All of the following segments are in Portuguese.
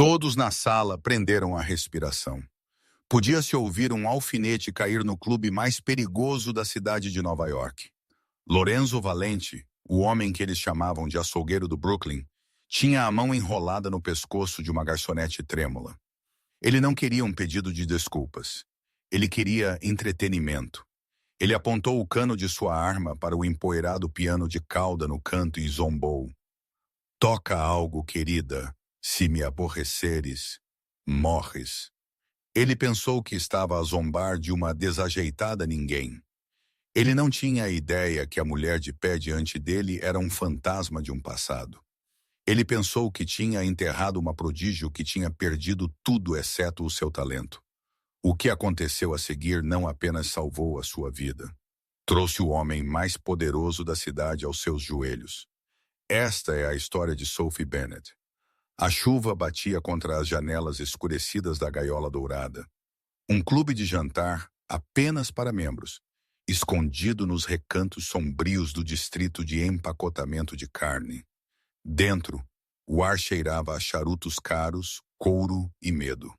Todos na sala prenderam a respiração. Podia-se ouvir um alfinete cair no clube mais perigoso da cidade de Nova York. Lorenzo Valente, o homem que eles chamavam de açougueiro do Brooklyn, tinha a mão enrolada no pescoço de uma garçonete trêmula. Ele não queria um pedido de desculpas. Ele queria entretenimento. Ele apontou o cano de sua arma para o empoeirado piano de cauda no canto e zombou. Toca algo, querida. Se me aborreceres, morres. Ele pensou que estava a zombar de uma desajeitada ninguém. Ele não tinha a ideia que a mulher de pé diante dele era um fantasma de um passado. Ele pensou que tinha enterrado uma prodígio que tinha perdido tudo exceto o seu talento. O que aconteceu a seguir não apenas salvou a sua vida. Trouxe o homem mais poderoso da cidade aos seus joelhos. Esta é a história de Sophie Bennett. A chuva batia contra as janelas escurecidas da gaiola dourada. Um clube de jantar apenas para membros, escondido nos recantos sombrios do distrito de empacotamento de carne. Dentro, o ar cheirava a charutos caros, couro e medo.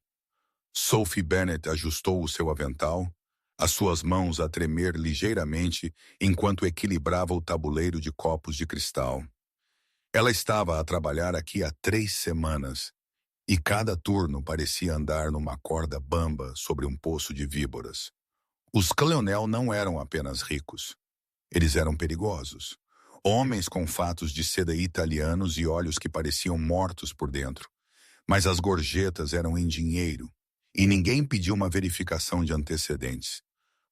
Sophie Bennett ajustou o seu avental, as suas mãos a tremer ligeiramente enquanto equilibrava o tabuleiro de copos de cristal. Ela estava a trabalhar aqui há 3 semanas, e cada turno parecia andar numa corda bamba sobre um poço de víboras. Os Cleonel não eram apenas ricos. Eles eram perigosos. Homens com fatos de seda italianos e olhos que pareciam mortos por dentro. Mas as gorjetas eram em dinheiro, e ninguém pediu uma verificação de antecedentes.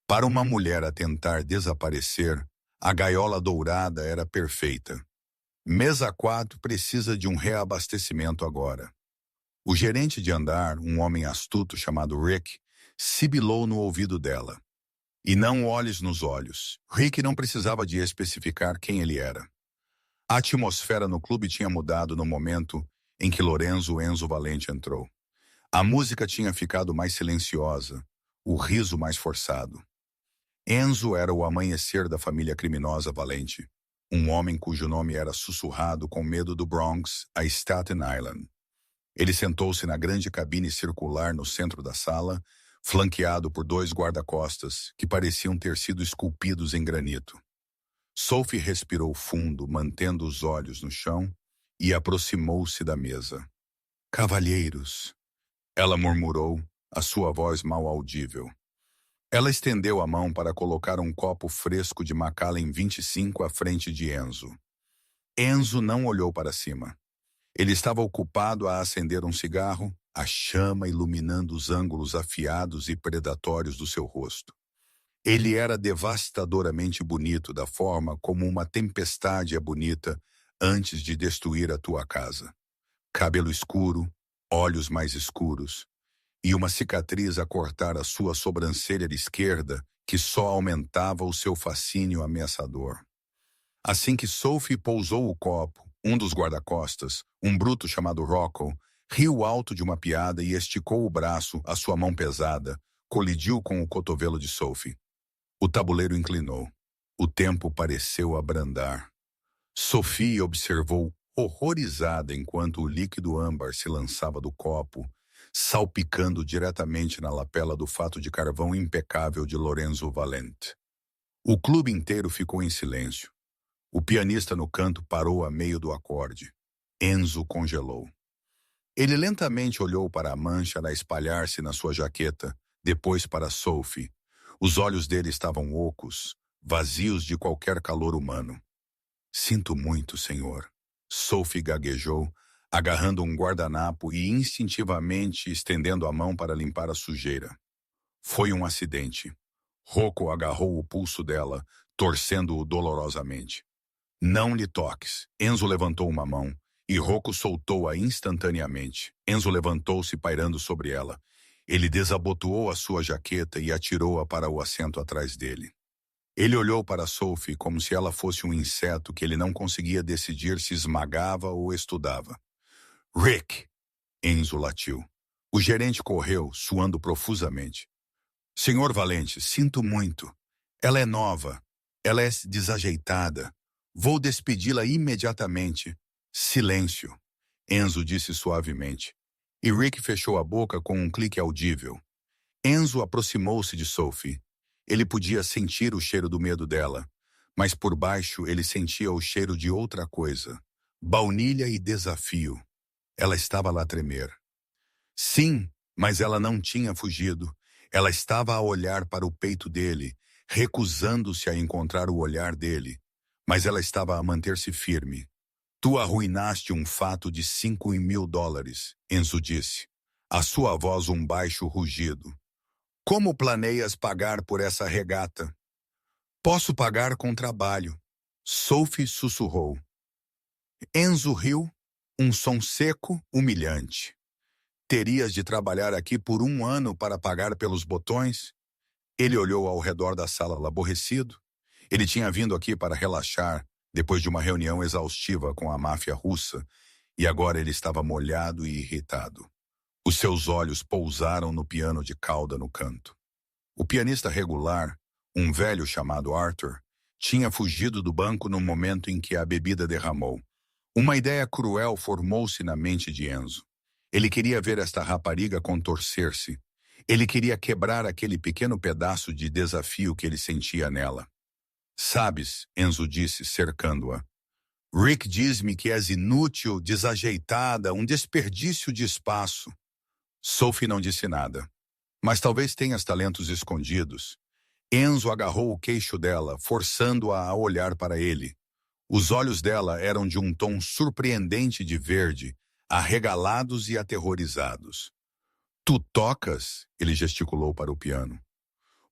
Para uma mulher a tentar desaparecer, a gaiola dourada era perfeita. Mesa 4 precisa de um reabastecimento agora. O gerente de andar, um homem astuto chamado Rick, sibilou no ouvido dela. E não olhes nos olhos. Rick não precisava de especificar quem ele era. A atmosfera no clube tinha mudado no momento em que Lorenzo Enzo Valente entrou. A música tinha ficado mais silenciosa, o riso mais forçado. Enzo era o amanhecer da família criminosa Valente. Um homem cujo nome era sussurrado com medo do Bronx a Staten Island. Ele sentou-se na grande cabine circular no centro da sala, flanqueado por 2 guarda-costas que pareciam ter sido esculpidos em granito. Sophie respirou fundo, mantendo os olhos no chão, e aproximou-se da mesa. "Cavalheiros", ela murmurou, a sua voz mal audível. Ela estendeu a mão para colocar um copo fresco de Macallan 25 à frente de Enzo. Enzo não olhou para cima. Ele estava ocupado a acender um cigarro, a chama iluminando os ângulos afiados e predatórios do seu rosto. Ele era devastadoramente bonito da forma como uma tempestade é bonita antes de destruir a tua casa. Cabelo escuro, olhos mais escuros, e uma cicatriz a cortar a sua sobrancelha esquerda que só aumentava o seu fascínio ameaçador. Assim que Sophie pousou o copo, um dos guarda-costas, um bruto chamado Rocco, riu alto de uma piada e esticou o braço, a sua mão pesada, colidiu com o cotovelo de Sophie. O tabuleiro inclinou. O tempo pareceu abrandar. Sophie observou horrorizada enquanto o líquido âmbar se lançava do copo, salpicando diretamente na lapela do fato de carvão impecável de Lorenzo Valente. O clube inteiro ficou em silêncio. O pianista no canto parou a meio do acorde. Enzo congelou. Ele lentamente olhou para a mancha a espalhar-se na sua jaqueta, depois para Sophie. Os olhos dele estavam ocos, vazios de qualquer calor humano. "Sinto muito, senhor." Sophie gaguejou, agarrando um guardanapo e instintivamente estendendo a mão para limpar a sujeira. Foi um acidente. Rocco agarrou o pulso dela, torcendo-o dolorosamente. "Não lhe toques." Enzo levantou uma mão, e Rocco soltou-a instantaneamente. Enzo levantou-se pairando sobre ela. Ele desabotoou a sua jaqueta e atirou-a para o assento atrás dele. Ele olhou para Sophie como se ela fosse um inseto que ele não conseguia decidir se esmagava ou estudava. "Rick!" Enzo latiu. O gerente correu, suando profusamente. "Senhor Valente, sinto muito. Ela é nova. Ela é desajeitada. Vou despedi-la imediatamente." "Silêncio." Enzo disse suavemente. E Rick fechou a boca com um clique audível. Enzo aproximou-se de Sophie. Ele podia sentir o cheiro do medo dela, mas por baixo ele sentia o cheiro de outra coisa. Baunilha e desafio. Ela estava lá a tremer. Sim, mas ela não tinha fugido. Ela estava a olhar para o peito dele, recusando-se a encontrar o olhar dele. Mas ela estava a manter-se firme. Tu arruinaste um fato de $5.000, Enzo disse. A sua voz um baixo rugido. Como planeias pagar por essa regata? Posso pagar com trabalho. Sophie sussurrou. Enzo riu, um som seco, humilhante. Terias de trabalhar aqui por 1 ano para pagar pelos botões? Ele olhou ao redor da sala aborrecido. Ele tinha vindo aqui para relaxar depois de uma reunião exaustiva com a máfia russa e agora ele estava molhado e irritado. Os seus olhos pousaram no piano de cauda no canto. O pianista regular, um velho chamado Arthur, tinha fugido do banco no momento em que a bebida derramou. Uma ideia cruel formou-se na mente de Enzo. Ele queria ver esta rapariga contorcer-se. Ele queria quebrar aquele pequeno pedaço de desafio que ele sentia nela. Sabes, Enzo disse, cercando-a. Rick diz-me que és inútil, desajeitada, um desperdício de espaço. Sophie não disse nada. Mas talvez tenhas talentos escondidos. Enzo agarrou o queixo dela, forçando-a a olhar para ele. Os olhos dela eram de um tom surpreendente de verde, arregalados e aterrorizados. Tu tocas? Ele gesticulou para o piano.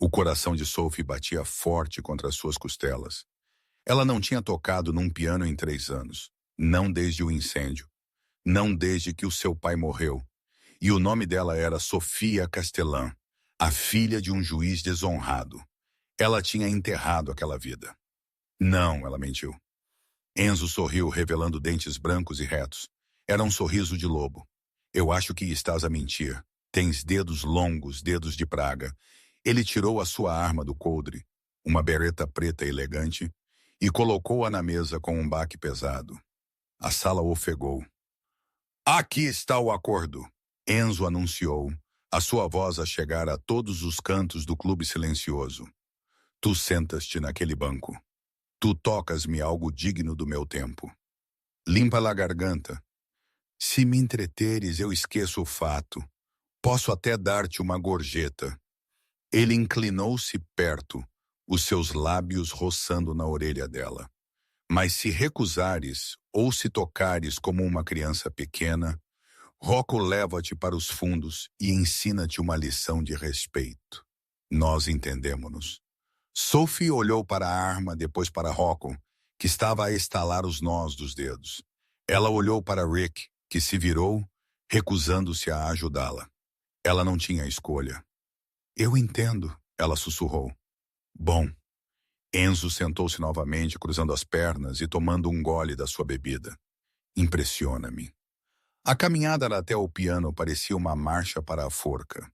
O coração de Sophie batia forte contra as suas costelas. Ela não tinha tocado num piano em 3 anos. Não desde o incêndio. Não desde que o seu pai morreu. E o nome dela era Sofia Castellan, a filha de um juiz desonrado. Ela tinha enterrado aquela vida. Não, ela mentiu. Enzo sorriu, revelando dentes brancos e retos. Era um sorriso de lobo. Eu acho que estás a mentir. Tens dedos longos, dedos de praga. Ele tirou a sua arma do coldre, uma bereta preta elegante, e colocou-a na mesa com um baque pesado. A sala ofegou. Aqui está o acordo, Enzo anunciou, a sua voz a chegar a todos os cantos do clube silencioso. Tu sentas-te naquele banco. Tu tocas-me algo digno do meu tempo. Limpa-lhe a garganta. Se me entreteres, eu esqueço o fato. Posso até dar-te uma gorjeta. Ele inclinou-se perto, os seus lábios roçando na orelha dela. Mas se recusares ou se tocares como uma criança pequena, Rocco leva-te para os fundos e ensina-te uma lição de respeito. Nós entendemos-nos. Sophie olhou para a arma, depois para Rocco, que estava a estalar os nós dos dedos. Ela olhou para Rick, que se virou, recusando-se a ajudá-la. Ela não tinha escolha. Eu entendo, ela sussurrou. Bom. Enzo sentou-se novamente, cruzando as pernas e tomando um gole da sua bebida. Impressiona-me. A caminhada até o piano parecia uma marcha para a forca.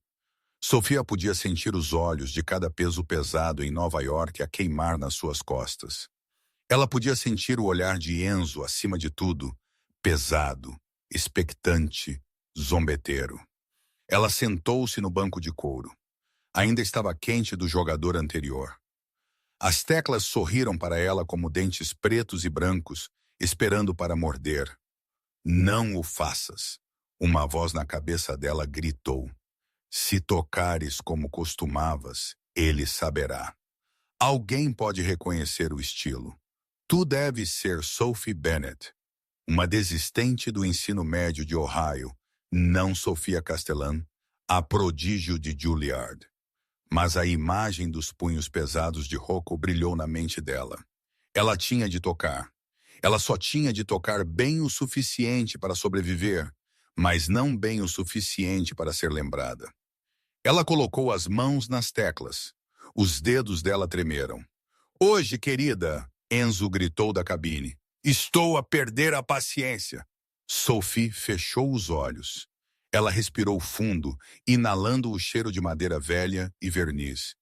Sofia podia sentir os olhos de cada peso pesado em Nova York a queimar nas suas costas. Ela podia sentir o olhar de Enzo acima de tudo, pesado, expectante, zombeteiro. Ela sentou-se no banco de couro. Ainda estava quente do jogador anterior. As teclas sorriram para ela como dentes pretos e brancos, esperando para morder. Não o faças. Uma voz na cabeça dela gritou. Se tocares como costumavas, ele saberá. Alguém pode reconhecer o estilo. Tu deves ser Sophie Bennett, uma desistente do ensino médio de Ohio, não Sofia Castellan, a prodígio de Juilliard. Mas a imagem dos punhos pesados de Rocco brilhou na mente dela. Ela tinha de tocar. Ela só tinha de tocar bem o suficiente para sobreviver, mas não bem o suficiente para ser lembrada. Ela colocou as mãos nas teclas. Os dedos dela tremeram. Hoje, querida, Enzo gritou da cabine. Estou a perder a paciência. Sophie fechou os olhos. Ela respirou fundo, inalando o cheiro de madeira velha e verniz.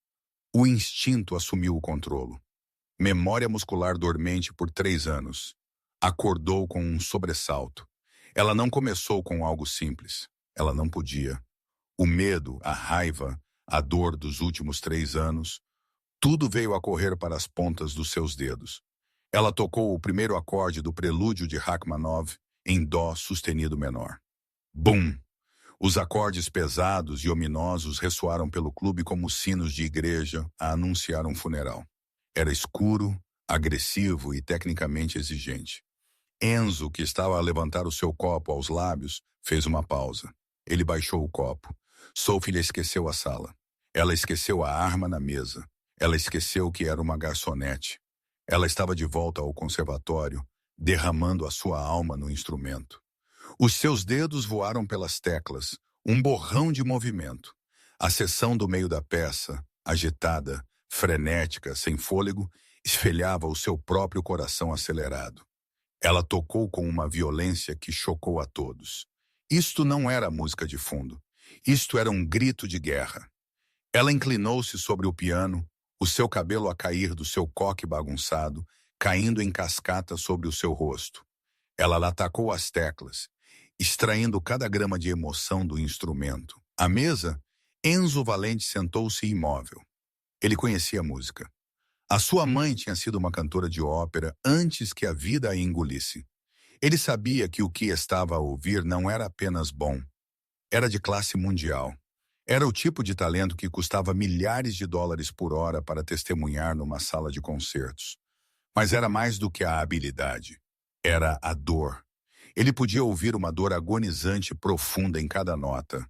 O instinto assumiu o controle. Memória muscular dormente por 3 anos. Acordou com um sobressalto. Ela não começou com algo simples. Ela não podia. O medo, a raiva, a dor dos últimos 3 anos, tudo veio a correr para as pontas dos seus dedos. Ela tocou o primeiro acorde do prelúdio de Rachmaninoff em dó sustenido menor. Bum! Os acordes pesados e ominosos ressoaram pelo clube como sinos de igreja a anunciar um funeral. Era escuro, agressivo e tecnicamente exigente. Enzo, que estava a levantar o seu copo aos lábios, fez uma pausa. Ele baixou o copo. Sophie lhe esqueceu a sala. Ela esqueceu a arma na mesa. Ela esqueceu que era uma garçonete. Ela estava de volta ao conservatório, derramando a sua alma no instrumento. Os seus dedos voaram pelas teclas, um borrão de movimento. A seção do meio da peça, agitada, frenética, sem fôlego, espelhava o seu próprio coração acelerado. Ela tocou com uma violência que chocou a todos. Isto não era música de fundo. Isto era um grito de guerra. Ela inclinou-se sobre o piano, o seu cabelo a cair do seu coque bagunçado, caindo em cascata sobre o seu rosto. Ela atacou as teclas, extraindo cada grama de emoção do instrumento. À mesa, Enzo Valente sentou-se imóvel. Ele conhecia a música. A sua mãe tinha sido uma cantora de ópera antes que a vida a engolisse. Ele sabia que o que estava a ouvir não era apenas bom. Era de classe mundial. Era o tipo de talento que custava milhares de dólares por hora para testemunhar numa sala de concertos. Mas era mais do que a habilidade. Era a dor. Ele podia ouvir uma dor agonizante profunda em cada nota.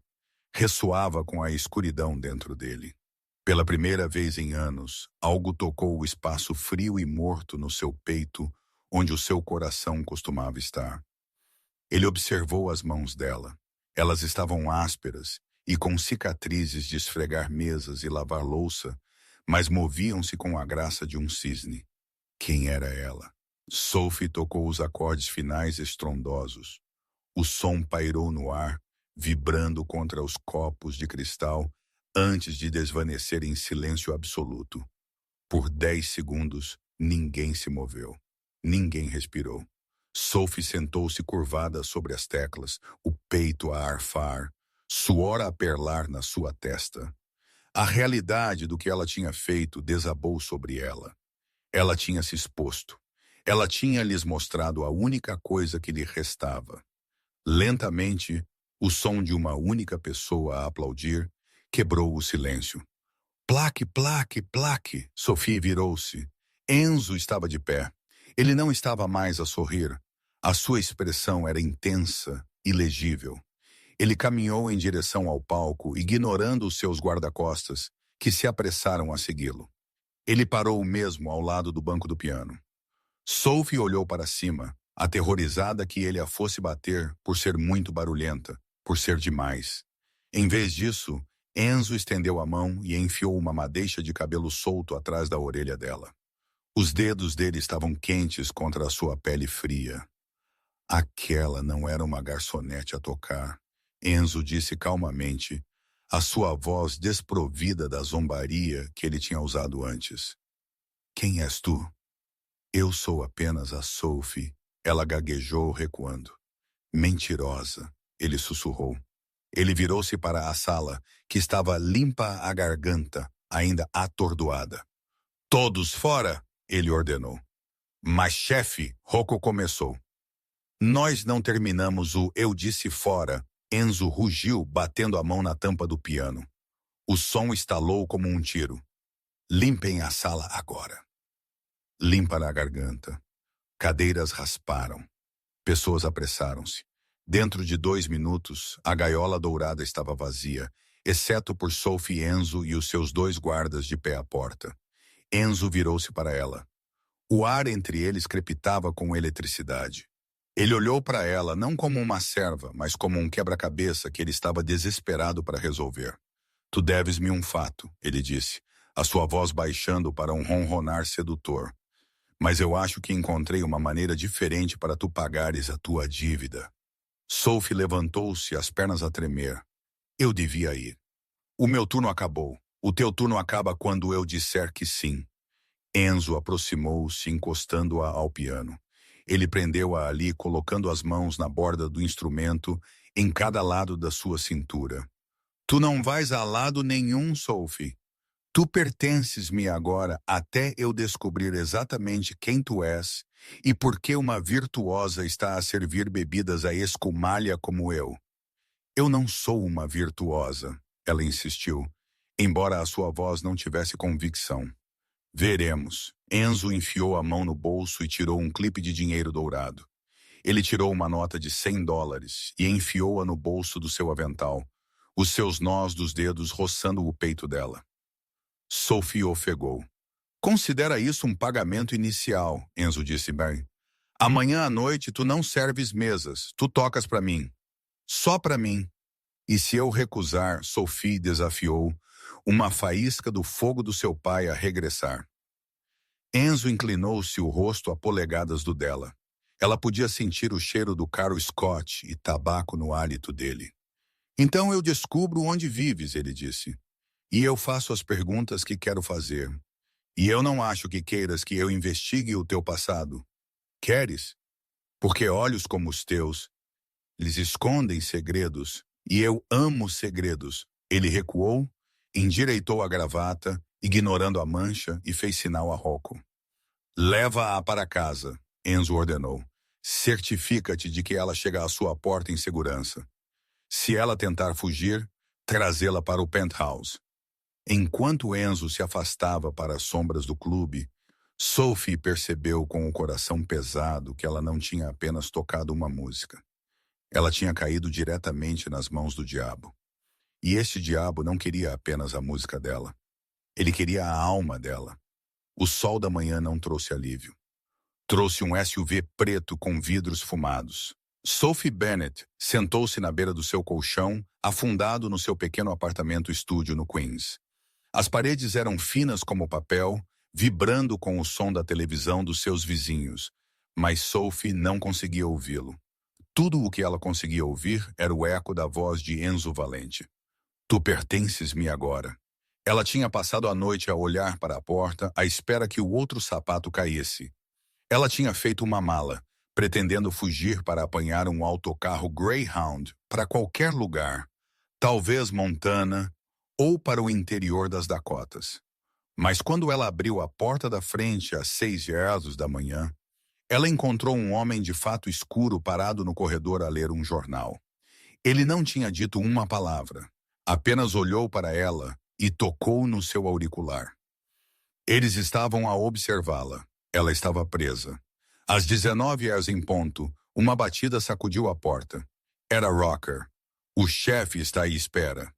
Ressoava com a escuridão dentro dele. Pela primeira vez em anos, algo tocou o espaço frio e morto no seu peito, onde o seu coração costumava estar. Ele observou as mãos dela. Elas estavam ásperas e com cicatrizes de esfregar mesas e lavar louça, mas moviam-se com a graça de um cisne. Quem era ela? Sophie tocou os acordes finais estrondosos. O som pairou no ar, vibrando contra os copos de cristal, antes de desvanecer em silêncio absoluto. Por 10 segundos, ninguém se moveu. Ninguém respirou. Sophie sentou-se curvada sobre as teclas, o peito a arfar, suor a perlar na sua testa. A realidade do que ela tinha feito desabou sobre ela. Ela tinha se exposto. Ela tinha lhes mostrado a única coisa que lhe restava. Lentamente, o som de uma única pessoa a aplaudir quebrou o silêncio. Plaque, plaque, plaque. Sophie virou-se. Enzo estava de pé. Ele não estava mais a sorrir. A sua expressão era intensa e legível. Ele caminhou em direção ao palco, ignorando os seus guarda-costas, que se apressaram a segui-lo. Ele parou mesmo ao lado do banco do piano. Sophie olhou para cima, aterrorizada que ele a fosse bater por ser muito barulhenta, por ser demais. Em vez disso, Enzo estendeu a mão e enfiou uma madeixa de cabelo solto atrás da orelha dela. Os dedos dele estavam quentes contra a sua pele fria. Aquela não era uma garçonete a tocar, Enzo disse calmamente, a sua voz desprovida da zombaria que ele tinha usado antes. Quem és tu? Eu sou apenas a Sophie, ela gaguejou recuando. Mentirosa, ele sussurrou. Ele virou-se para a sala, que estava limpa à garganta, ainda atordoada. Todos fora, ele ordenou. Mas, chefe, Rocco começou. Nós não terminamos o eu disse fora, Enzo rugiu, batendo a mão na tampa do piano. O som estalou como um tiro. Limpem a sala agora. Limpa na garganta. Cadeiras rasparam. Pessoas apressaram-se. Dentro de 2 minutos, a gaiola dourada estava vazia, exceto por Sophie Enzo e os seus 2 guardas de pé à porta. Enzo virou-se para ela. O ar entre eles crepitava com eletricidade. Ele olhou para ela não como uma serva, mas como um quebra-cabeça que ele estava desesperado para resolver. Tu deves-me um fato, ele disse, a sua voz baixando para um ronronar sedutor. Mas eu acho que encontrei uma maneira diferente para tu pagares a tua dívida. Sophie levantou-se, as pernas a tremer. Eu devia ir. O meu turno acabou. O teu turno acaba quando eu disser que sim. Enzo aproximou-se, encostando-a ao piano. Ele prendeu-a ali, colocando as mãos na borda do instrumento em cada lado da sua cintura. Tu não vais a lado nenhum, Sophie. Tu pertences-me agora até eu descobrir exatamente quem tu és e por que uma virtuosa está a servir bebidas a escumalha como eu. Eu não sou uma virtuosa, ela insistiu, embora a sua voz não tivesse convicção. Veremos. Enzo enfiou a mão no bolso e tirou um clipe de dinheiro dourado. Ele tirou uma nota de $100 e enfiou-a no bolso do seu avental, os seus nós dos dedos roçando o peito dela. Sophie ofegou. Considera isso um pagamento inicial, Enzo disse bem. Amanhã à noite tu não serves mesas, tu tocas para mim. Só para mim. E se eu recusar, Sophie desafiou, uma faísca do fogo do seu pai a regressar. Enzo inclinou-se o rosto a polegadas do dela. Ela podia sentir o cheiro do caro Scott e tabaco no hálito dele. Então eu descubro onde vives, ele disse. E eu faço as perguntas que quero fazer. E eu não acho que queiras que eu investigue o teu passado. Queres? Porque olhos como os teus, eles escondem segredos, e eu amo segredos. Ele recuou, endireitou a gravata, ignorando a mancha, e fez sinal a Rocco. Leva-a para casa, Enzo ordenou. Certifica-te de que ela chega à sua porta em segurança. Se ela tentar fugir, trazê-la para o penthouse. Enquanto Enzo se afastava para as sombras do clube, Sophie percebeu com o coração pesado que ela não tinha apenas tocado uma música. Ela tinha caído diretamente nas mãos do diabo. E este diabo não queria apenas a música dela. Ele queria a alma dela. O sol da manhã não trouxe alívio. Trouxe um SUV preto com vidros fumados. Sophie Bennett sentou-se na beira do seu colchão, afundado no seu pequeno apartamento-estúdio no Queens. As paredes eram finas como papel, vibrando com o som da televisão dos seus vizinhos, mas Sophie não conseguia ouvi-lo. Tudo o que ela conseguia ouvir era o eco da voz de Enzo Valente. Tu pertences-me agora. Ela tinha passado a noite a olhar para a porta, à espera que o outro sapato caísse. Ela tinha feito uma mala, pretendendo fugir para apanhar um autocarro Greyhound para qualquer lugar, talvez Montana, ou para o interior das Dakotas. Mas quando ela abriu a porta da frente às 6h da manhã, ela encontrou um homem de fato escuro parado no corredor a ler um jornal. Ele não tinha dito uma palavra, apenas olhou para ela e tocou no seu auricular. Eles estavam a observá-la. Ela estava presa. Às 19h em ponto, uma batida sacudiu a porta. Era Rocker. O chefe está à espera.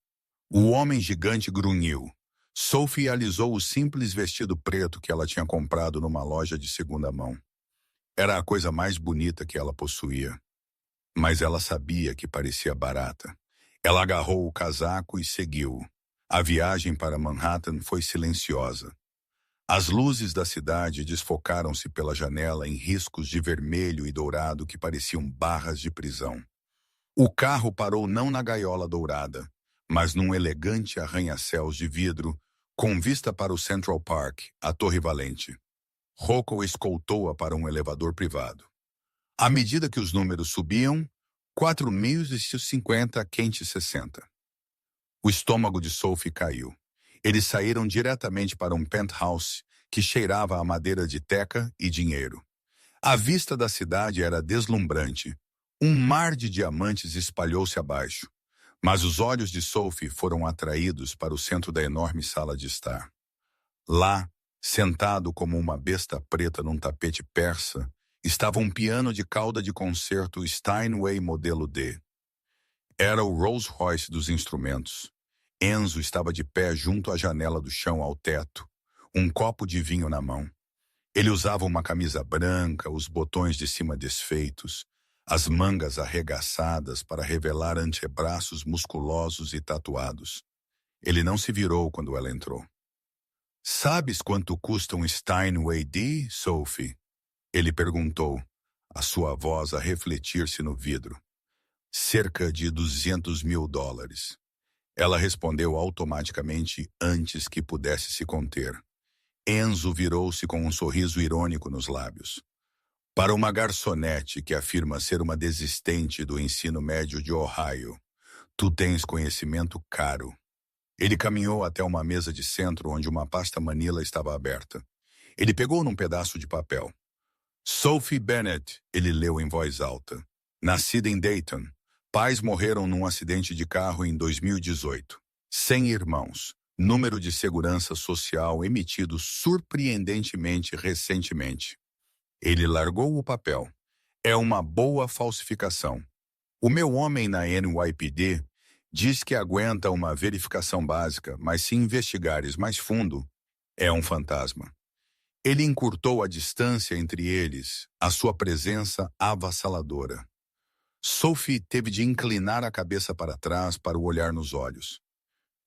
O homem gigante grunhiu. Sophie alisou o simples vestido preto que ela tinha comprado numa loja de segunda mão. Era a coisa mais bonita que ela possuía. Mas ela sabia que parecia barata. Ela agarrou o casaco e seguiu. A viagem para Manhattan foi silenciosa. As luzes da cidade desfocaram-se pela janela em riscos de vermelho e dourado que pareciam barras de prisão. O carro parou não na gaiola dourada, mas num elegante arranha-céus de vidro, com vista para o Central Park, a Torre Valente. Rocco escoltou-a para um elevador privado. À medida que os números subiam, 4.050 quente 60. O estômago de Sophie caiu. Eles saíram diretamente para um penthouse que cheirava a madeira de teca e dinheiro. A vista da cidade era deslumbrante. Um mar de diamantes espalhou-se abaixo, mas os olhos de Sophie foram atraídos para o centro da enorme sala de estar. Lá, sentado como uma besta preta num tapete persa, estava um piano de cauda de concerto Steinway modelo D. Era o Rolls Royce dos instrumentos. Enzo estava de pé junto à janela do chão ao teto, um copo de vinho na mão. Ele usava uma camisa branca, os botões de cima desfeitos, as mangas arregaçadas para revelar antebraços musculosos e tatuados. Ele não se virou quando ela entrou. Sabes quanto custa um Steinway D, Sophie? Ele perguntou, a sua voz a refletir-se no vidro. Cerca de $200.000. Ela respondeu automaticamente antes que pudesse se conter. Enzo virou-se com um sorriso irônico nos lábios. Para uma garçonete que afirma ser uma desistente do ensino médio de Ohio, tu tens conhecimento caro. Ele caminhou até uma mesa de centro onde uma pasta manila estava aberta. Ele pegou num pedaço de papel. Sophie Bennett, ele leu em voz alta. Nascida em Dayton. Pais morreram num acidente de carro em 2018. 100 irmãos. Número de segurança social emitido surpreendentemente recentemente. Ele largou o papel. É uma boa falsificação. O meu homem na NYPD diz que aguenta uma verificação básica, mas se investigares mais fundo, é um fantasma. Ele encurtou a distância entre eles, a sua presença avassaladora. Sophie teve de inclinar a cabeça para trás para o olhar nos olhos.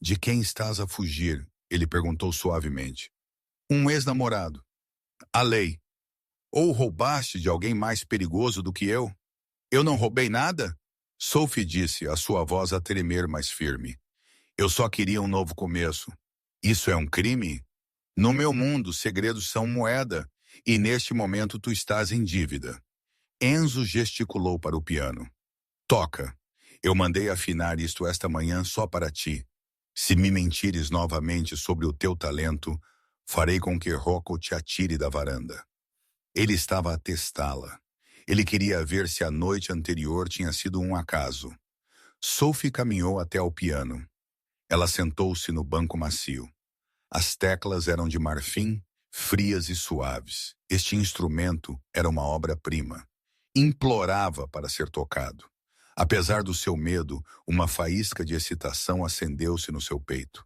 De quem estás a fugir? Ele perguntou suavemente. Um ex-namorado. A lei. Ou roubaste de alguém mais perigoso do que eu? Eu não roubei nada? Sophie disse, a sua voz a tremer mais firme. Eu só queria um novo começo. Isso é um crime? No meu mundo, segredos são moeda, e neste momento tu estás em dívida. Enzo gesticulou para o piano. Toca. Eu mandei afinar isto esta manhã só para ti. Se me mentires novamente sobre o teu talento, farei com que Rocco te atire da varanda. Ele estava a testá-la. Ele queria ver se a noite anterior tinha sido um acaso. Sophie caminhou até ao piano. Ela sentou-se no banco macio. As teclas eram de marfim, frias e suaves. Este instrumento era uma obra-prima. Implorava para ser tocado. Apesar do seu medo, uma faísca de excitação acendeu-se no seu peito.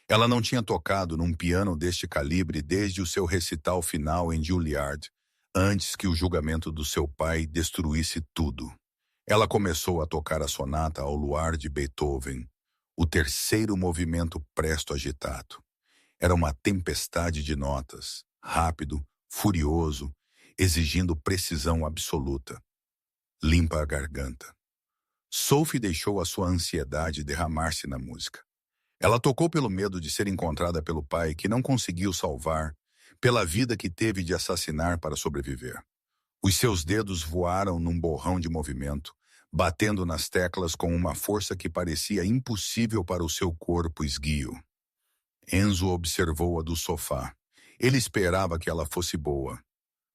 Ela não tinha tocado num piano deste calibre desde o seu recital final em Juilliard, antes que o julgamento do seu pai destruísse tudo. Ela começou a tocar a sonata ao luar de Beethoven, o terceiro movimento presto agitado. Era uma tempestade de notas, rápido, furioso, exigindo precisão absoluta. Limpa a garganta. Sophie deixou a sua ansiedade derramar-se na música. Ela tocou pelo medo de ser encontrada pelo pai que não conseguiu salvar, pela vida que teve de assassinar para sobreviver. Os seus dedos voaram num borrão de movimento, batendo nas teclas com uma força que parecia impossível para o seu corpo esguio. Enzo observou-a do sofá. Ele esperava que ela fosse boa.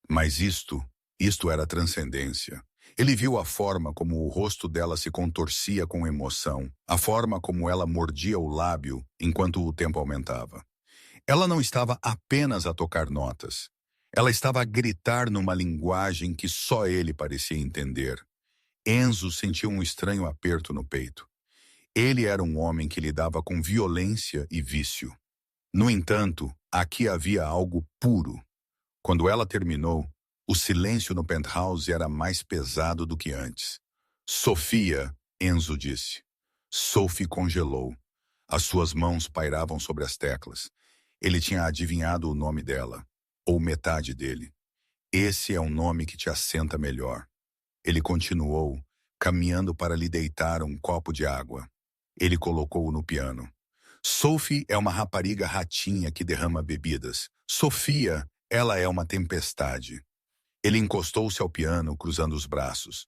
Mas isto era transcendência. Ele viu a forma como o rosto dela se contorcia com emoção, a forma como ela mordia o lábio enquanto o tempo aumentava. Ela não estava apenas a tocar notas. Ela estava a gritar numa linguagem que só ele parecia entender. Enzo sentiu um estranho aperto no peito. Ele era um homem que lidava com violência e vício. No entanto, aqui havia algo puro. Quando ela terminou, o silêncio no penthouse era mais pesado do que antes. Sofia, Enzo disse. Sophie congelou. As suas mãos pairavam sobre as teclas. Ele tinha adivinhado o nome dela, ou metade dele. Esse é um nome que te assenta melhor. Ele continuou, caminhando para lhe deitar um copo de água. Ele colocou-o no piano. Sophie é uma rapariga ratinha que derrama bebidas. Sofia, ela é uma tempestade. Ele encostou-se ao piano, cruzando os braços.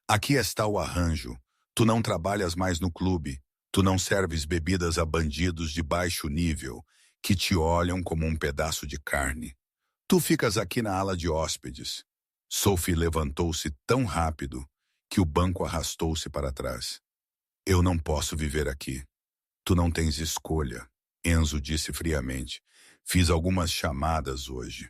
Aqui está o arranjo. Tu não trabalhas mais no clube. Tu não serves bebidas a bandidos de baixo nível, que te olham como um pedaço de carne. Tu ficas aqui na ala de hóspedes. Sophie levantou-se tão rápido que o banco arrastou-se para trás. Eu não posso viver aqui. Tu não tens escolha, Enzo disse friamente. Fiz algumas chamadas hoje.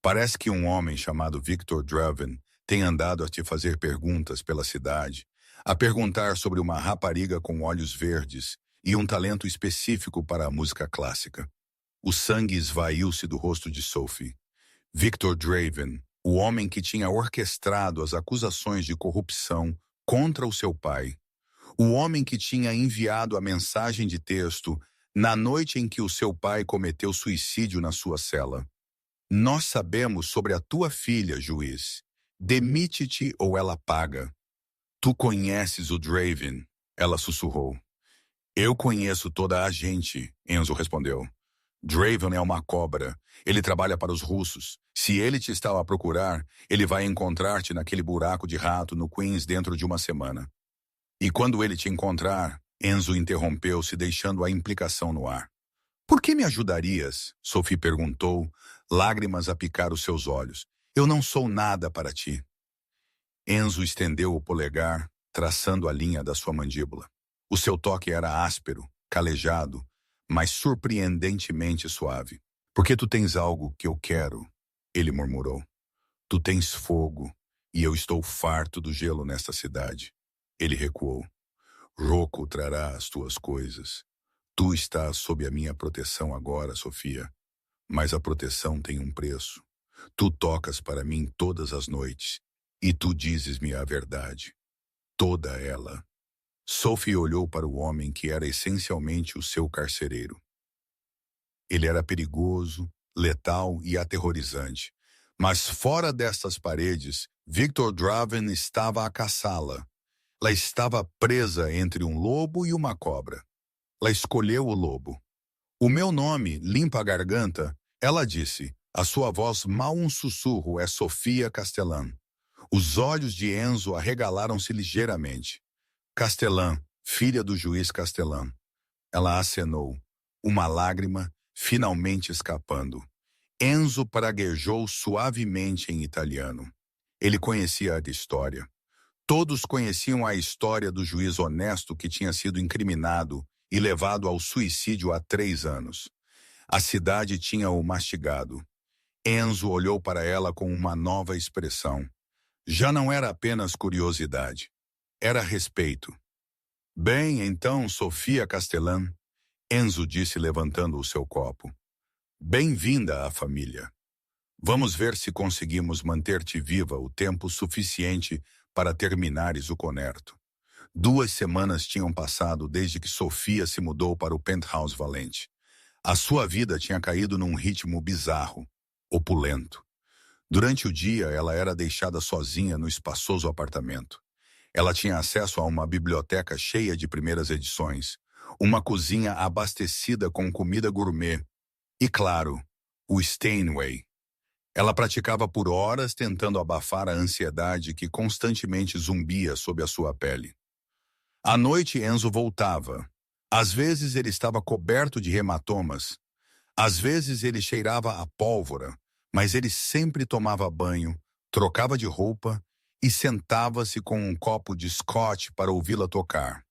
Parece que um homem chamado Victor Draven tem andado a te fazer perguntas pela cidade, a perguntar sobre uma rapariga com olhos verdes e um talento específico para a música clássica. O sangue esvaiu-se do rosto de Sophie. Victor Draven, o homem que tinha orquestrado as acusações de corrupção contra o seu pai. O homem que tinha enviado a mensagem de texto na noite em que o seu pai cometeu suicídio na sua cela. Nós sabemos sobre a tua filha, juiz. Demite-te ou ela paga. Tu conheces o Draven, ela sussurrou. Eu conheço toda a gente, Enzo respondeu. Draven é uma cobra. Ele trabalha para os russos. Se ele te está a procurar, ele vai encontrar-te naquele buraco de rato no Queens dentro de uma semana. E quando ele te encontrar, Enzo interrompeu-se, deixando a implicação no ar. Por que me ajudarias? Sophie perguntou, lágrimas a picar os seus olhos. Eu não sou nada para ti. Enzo estendeu o polegar, traçando a linha da sua mandíbula. O seu toque era áspero, calejado, mas surpreendentemente suave. Porque tu tens algo que eu quero, ele murmurou. Tu tens fogo, e eu estou farto do gelo nesta cidade. Ele recuou. Rocco trará as tuas coisas. Tu estás sob a minha proteção agora, Sofia. Mas a proteção tem um preço. Tu tocas para mim todas as noites, e tu dizes-me a verdade. Toda ela. Sophie olhou para o homem que era essencialmente o seu carcereiro. Ele era perigoso, letal e aterrorizante. Mas fora destas paredes, Victor Draven estava a caçá-la. Ela estava presa entre um lobo e uma cobra. Ela escolheu o lobo. O meu nome limpa a garganta, ela disse. A sua voz mal um sussurro é Sofia Castellan. Os olhos de Enzo arregalaram-se ligeiramente. Castellan, filha do juiz Castellan. Ela acenou, uma lágrima finalmente escapando. Enzo praguejou suavemente em italiano. Ele conhecia a história. Todos conheciam a história do juiz honesto que tinha sido incriminado e levado ao suicídio há 3 anos. A cidade tinha-o mastigado. Enzo olhou para ela com uma nova expressão. Já não era apenas curiosidade. Era respeito. Bem, então, Sofia Castellan, Enzo disse levantando o seu copo. Bem-vinda à família. Vamos ver se conseguimos manter-te viva o tempo suficiente para terminares o conerto. 2 semanas tinham passado desde que Sofia se mudou para o penthouse valente. A sua vida tinha caído num ritmo bizarro, opulento. Durante o dia, ela era deixada sozinha no espaçoso apartamento. Ela tinha acesso a uma biblioteca cheia de primeiras edições, uma cozinha abastecida com comida gourmet e, claro, o Steinway. Ela praticava por horas tentando abafar a ansiedade que constantemente zumbia sob a sua pele. À noite, Enzo voltava. Às vezes ele estava coberto de hematomas. Às vezes ele cheirava a pólvora, mas ele sempre tomava banho, trocava de roupa e sentava-se com um copo de scotch para ouvi-la tocar.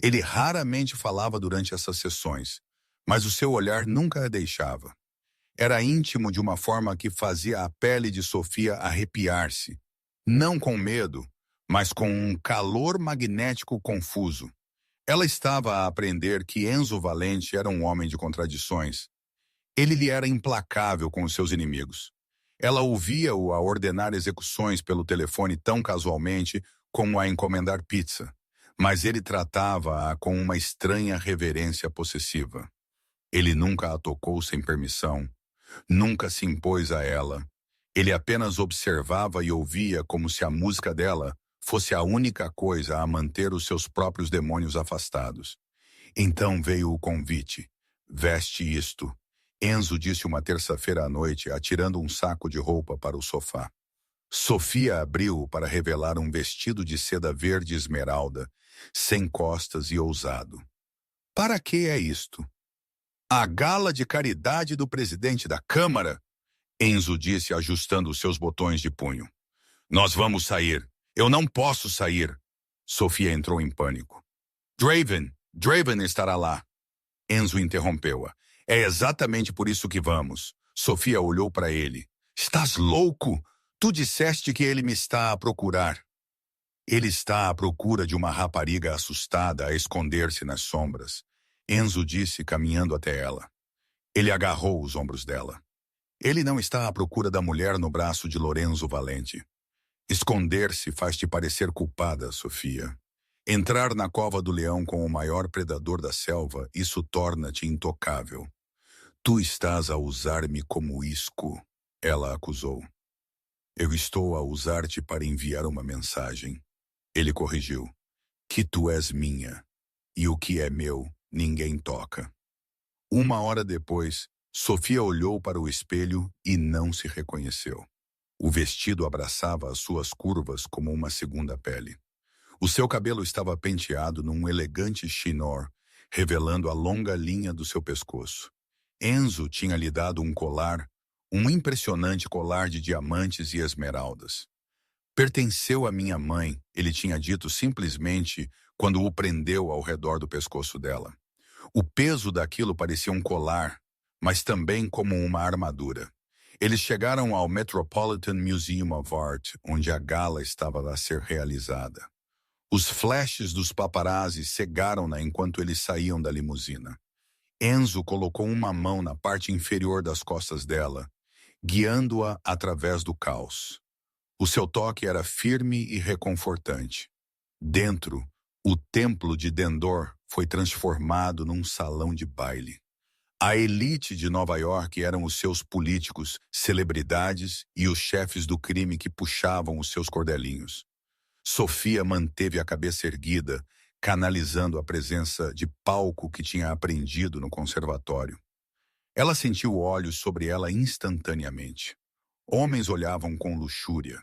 Ele raramente falava durante essas sessões, mas o seu olhar nunca a deixava. Era íntimo de uma forma que fazia a pele de Sofia arrepiar-se, não com medo, mas com um calor magnético confuso. Ela estava a aprender que Enzo Valente era um homem de contradições. Ele lhe era implacável com os seus inimigos. Ela ouvia-o a ordenar execuções pelo telefone tão casualmente como a encomendar pizza, mas ele tratava-a com uma estranha reverência possessiva. Ele nunca a tocou sem permissão, nunca se impôs a ela. Ele apenas observava e ouvia como se a música dela fosse a única coisa a manter os seus próprios demônios afastados. Então veio o convite. Veste isto. Enzo disse uma terça-feira à noite, atirando um saco de roupa para o sofá. Sofia abriu-o para revelar um vestido de seda verde esmeralda, sem costas e ousado. Para que é isto? A gala de caridade do presidente da Câmara, Enzo disse ajustando os seus botões de punho. Nós vamos sair. Eu não posso sair. Sofia entrou em pânico. Draven estará lá. Enzo interrompeu-a. É exatamente por isso que vamos. Sofia olhou para ele. Estás louco? Tu disseste que ele me está a procurar. Ele está à procura de uma rapariga assustada a esconder-se nas sombras. Enzo disse, caminhando até ela. Ele agarrou os ombros dela. Ele não está à procura da mulher no braço de Lorenzo Valente. Esconder-se faz-te parecer culpada, Sofia. Entrar na cova do leão com o maior predador da selva, isso torna-te intocável. Tu estás a usar-me como isco, ela acusou. Eu estou a usar-te para enviar uma mensagem. Ele corrigiu. Que tu és minha, e o que é meu, ninguém toca. Uma hora depois, Sofia olhou para o espelho e não se reconheceu. O vestido abraçava as suas curvas como uma segunda pele. O seu cabelo estava penteado num elegante chinor, revelando a longa linha do seu pescoço. Enzo tinha lhe dado um colar, um impressionante colar de diamantes e esmeraldas. Pertenceu à minha mãe, ele tinha dito simplesmente quando o prendeu ao redor do pescoço dela. O peso daquilo parecia um colar, mas também como uma armadura. Eles chegaram ao Metropolitan Museum of Art, onde a gala estava a ser realizada. Os flashes dos paparazzi cegaram-na enquanto eles saíam da limusina. Enzo colocou uma mão na parte inferior das costas dela, guiando-a através do caos. O seu toque era firme e reconfortante. Dentro, o templo de Dendor foi transformado num salão de baile. A elite de Nova York eram os seus políticos, celebridades e os chefes do crime que puxavam os seus cordelinhos. Sofia manteve a cabeça erguida, canalizando a presença de palco que tinha aprendido no conservatório. Ela sentiu olhos sobre ela instantaneamente. Homens olhavam com luxúria.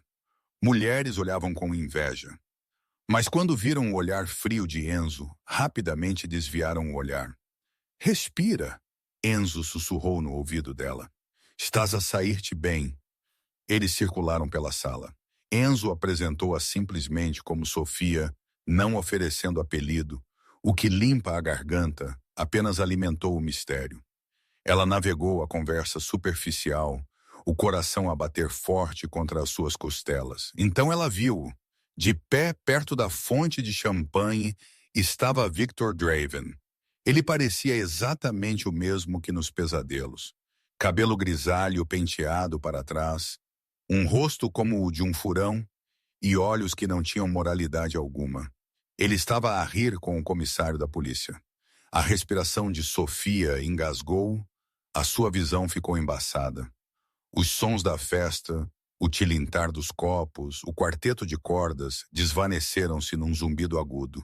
Mulheres olhavam com inveja. Mas quando viram o olhar frio de Enzo, rapidamente desviaram o olhar. Respira, Enzo sussurrou no ouvido dela. Estás a sair-te bem. Eles circularam pela sala. Enzo apresentou-a simplesmente como Sofia, não oferecendo apelido. O que limpa a garganta apenas alimentou o mistério. Ela navegou a conversa superficial, o coração a bater forte contra as suas costelas. Então ela viu. De pé perto da fonte de champanhe estava Victor Draven. Ele parecia exatamente o mesmo que nos pesadelos. Cabelo grisalho penteado para trás, um rosto como o de um furão e olhos que não tinham moralidade alguma. Ele estava a rir com o comissário da polícia. A respiração de Sofia engasgou, a sua visão ficou embaçada. Os sons da festa, o tilintar dos copos, o quarteto de cordas desvaneceram-se num zumbido agudo.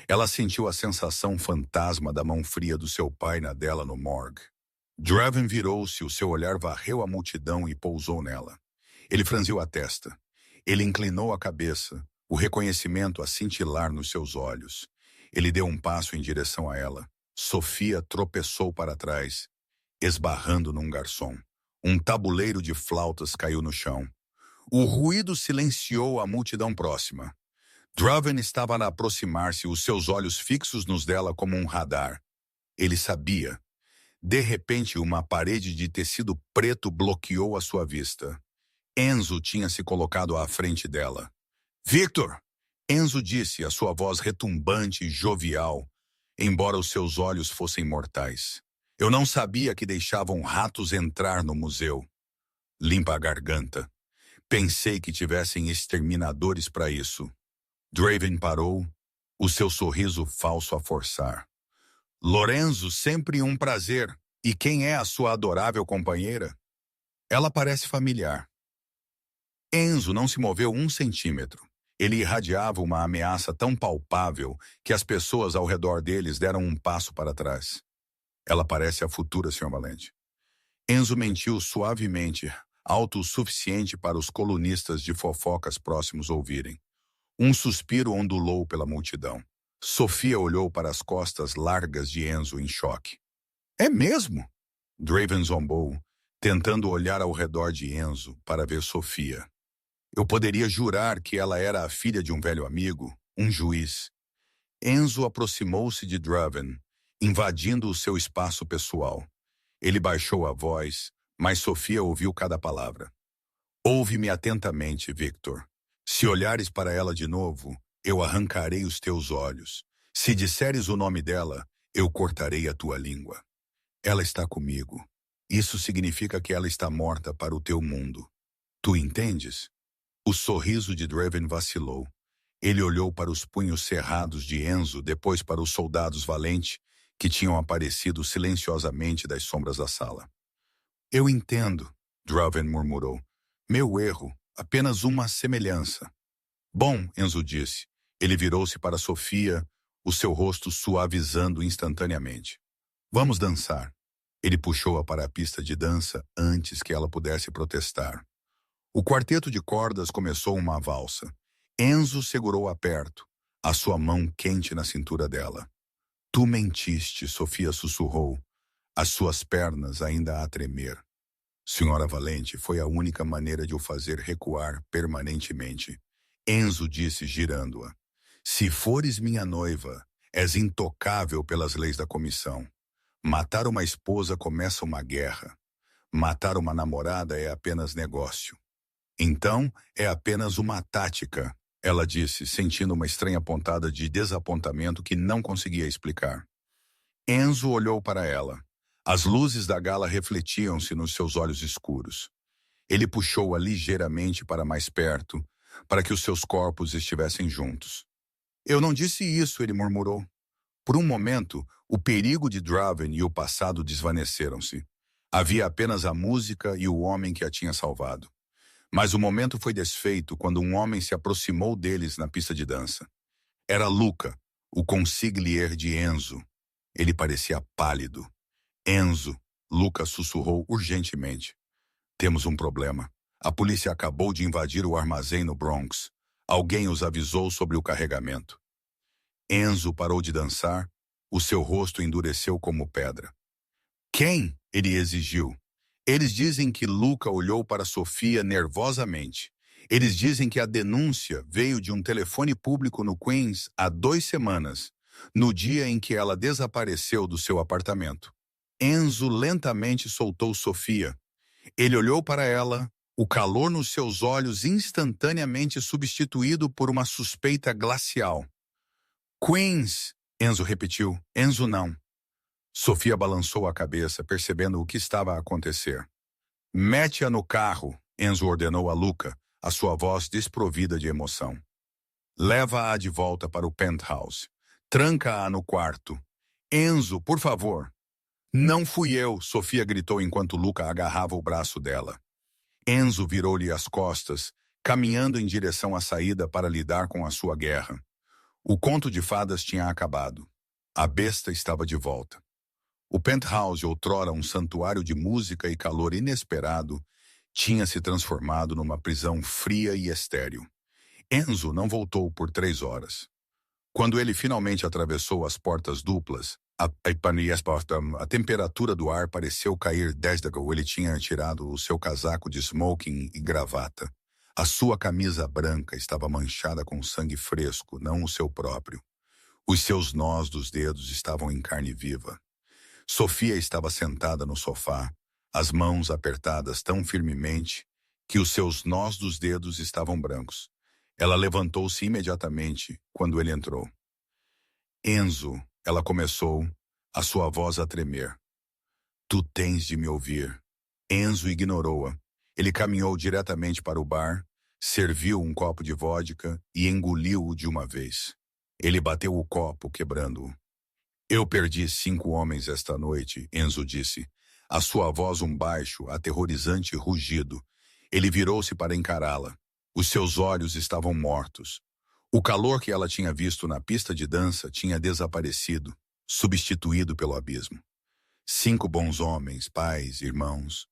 Ela sentiu a sensação fantasma da mão fria do seu pai na dela no morgue. Draven virou-se, o seu olhar varreu a multidão e pousou nela. Ele franziu a testa. Ele inclinou a cabeça, o reconhecimento a cintilar nos seus olhos. Ele deu um passo em direção a ela. Sofia tropeçou para trás, esbarrando num garçom. Um tabuleiro de flautas caiu no chão. O ruído silenciou a multidão próxima. Draven estava a aproximar-se, os seus olhos fixos nos dela como um radar. Ele sabia. De repente, uma parede de tecido preto bloqueou a sua vista. Enzo tinha se colocado à frente dela. Victor! Enzo disse, a sua voz retumbante e jovial, embora os seus olhos fossem mortais. Eu não sabia que deixavam ratos entrar no museu. Limpa a garganta. Pensei que tivessem exterminadores para isso. Draven parou, o seu sorriso falso a forçar. Lorenzo, sempre um prazer. E quem é a sua adorável companheira? Ela parece familiar. Enzo não se moveu 1 centímetro. Ele irradiava uma ameaça tão palpável que as pessoas ao redor deles deram um passo para trás. Ela parece a futura, Sr. Valente. Enzo mentiu suavemente, alto o suficiente para os colunistas de fofocas próximos ouvirem. Um suspiro ondulou pela multidão. Sofia olhou para as costas largas de Enzo em choque. É mesmo? Draven zombou, tentando olhar ao redor de Enzo para ver Sofia. Eu poderia jurar que ela era a filha de um velho amigo, um juiz. Enzo aproximou-se de Draven, invadindo o seu espaço pessoal. Ele baixou a voz, mas Sofia ouviu cada palavra. Ouve-me atentamente, Victor. Se olhares para ela de novo, eu arrancarei os teus olhos. Se disseres o nome dela, eu cortarei a tua língua. Ela está comigo. Isso significa que ela está morta para o teu mundo. Tu entendes? O sorriso de Draven vacilou. Ele olhou para os punhos cerrados de Enzo, depois para os soldados valentes que tinham aparecido silenciosamente das sombras da sala. Eu entendo, Draven murmurou. Meu erro, apenas uma semelhança. Bom, Enzo disse. Ele virou-se para Sofia, o seu rosto suavizando instantaneamente. Vamos dançar. Ele puxou-a para a pista de dança antes que ela pudesse protestar. O quarteto de cordas começou uma valsa. Enzo segurou-a perto, a sua mão quente na cintura dela. Tu mentiste, Sofia sussurrou, as suas pernas ainda a tremer. Senhora Valente, foi a única maneira de o fazer recuar permanentemente. Enzo disse, girando-a. Se fores minha noiva, és intocável pelas leis da comissão. Matar uma esposa começa uma guerra. Matar uma namorada é apenas negócio. Então, é apenas uma tática, ela disse, sentindo uma estranha pontada de desapontamento que não conseguia explicar. Enzo olhou para ela. As luzes da gala refletiam-se nos seus olhos escuros. Ele puxou-a ligeiramente para mais perto, para que os seus corpos estivessem juntos. Eu não disse isso, ele murmurou. Por um momento, o perigo de Draven e o passado desvaneceram-se. Havia apenas a música e o homem que a tinha salvado. Mas o momento foi desfeito quando um homem se aproximou deles na pista de dança. Era Luca, o consigliere de Enzo. Ele parecia pálido. Enzo, Luca sussurrou urgentemente. Temos um problema. A polícia acabou de invadir o armazém no Bronx. Alguém os avisou sobre o carregamento. Enzo parou de dançar. O seu rosto endureceu como pedra. Quem? Ele exigiu. Eles dizem que Luca olhou para Sofia nervosamente. Eles dizem que a denúncia veio de um telefone público no Queens há 2 semanas, no dia em que ela desapareceu do seu apartamento. Enzo lentamente soltou Sofia. Ele olhou para ela, o calor nos seus olhos instantaneamente substituído por uma suspeita glacial. Queens, Enzo repetiu. Enzo não. Sofia balançou a cabeça, percebendo o que estava a acontecer. Mete-a no carro, Enzo ordenou a Luca, a sua voz desprovida de emoção. Leva-a de volta para o penthouse. Tranca-a no quarto. Enzo, por favor. Não fui eu, Sofia gritou enquanto Luca agarrava o braço dela. Enzo virou-lhe as costas, caminhando em direção à saída para lidar com a sua guerra. O conto de fadas tinha acabado. A besta estava de volta. O penthouse, outrora um santuário de música e calor inesperado, tinha se transformado numa prisão fria e estéril. Enzo não voltou por 3 horas. Quando ele finalmente atravessou as portas duplas, a temperatura do ar pareceu cair 10 graus. Ele tinha tirado o seu casaco de smoking e gravata. A sua camisa branca estava manchada com sangue fresco, não o seu próprio. Os seus nós dos dedos estavam em carne viva. Sofia estava sentada no sofá, as mãos apertadas tão firmemente que os seus nós dos dedos estavam brancos. Ela levantou-se imediatamente quando ele entrou. Enzo, ela começou, a sua voz a tremer. Tu tens de me ouvir. Enzo ignorou-a. Ele caminhou diretamente para o bar, serviu um copo de vodka e engoliu-o de uma vez. Ele bateu o copo, quebrando-o. Eu perdi 5 homens esta noite, Enzo disse. A sua voz um baixo, aterrorizante rugido. Ele virou-se para encará-la. Os seus olhos estavam mortos. O calor que ela tinha visto na pista de dança tinha desaparecido, substituído pelo abismo. 5 bons homens, pais, irmãos,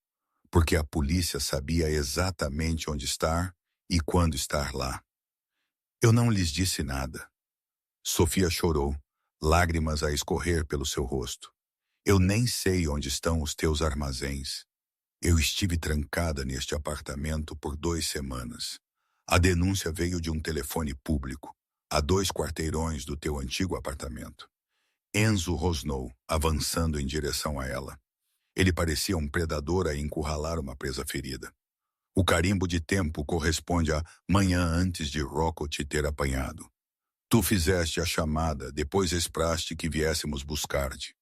porque a polícia sabia exatamente onde estar e quando estar lá. Eu não lhes disse nada. Sofia chorou, lágrimas a escorrer pelo seu rosto. Eu nem sei onde estão os teus armazéns. Eu estive trancada neste apartamento por 2 semanas. A denúncia veio de um telefone público, a 2 quarteirões do teu antigo apartamento. Enzo rosnou, avançando em direção a ela. Ele parecia um predador a encurralar uma presa ferida. O carimbo de tempo corresponde à manhã antes de Rocco te ter apanhado. Tu fizeste a chamada, depois esperaste que viéssemos buscar-te.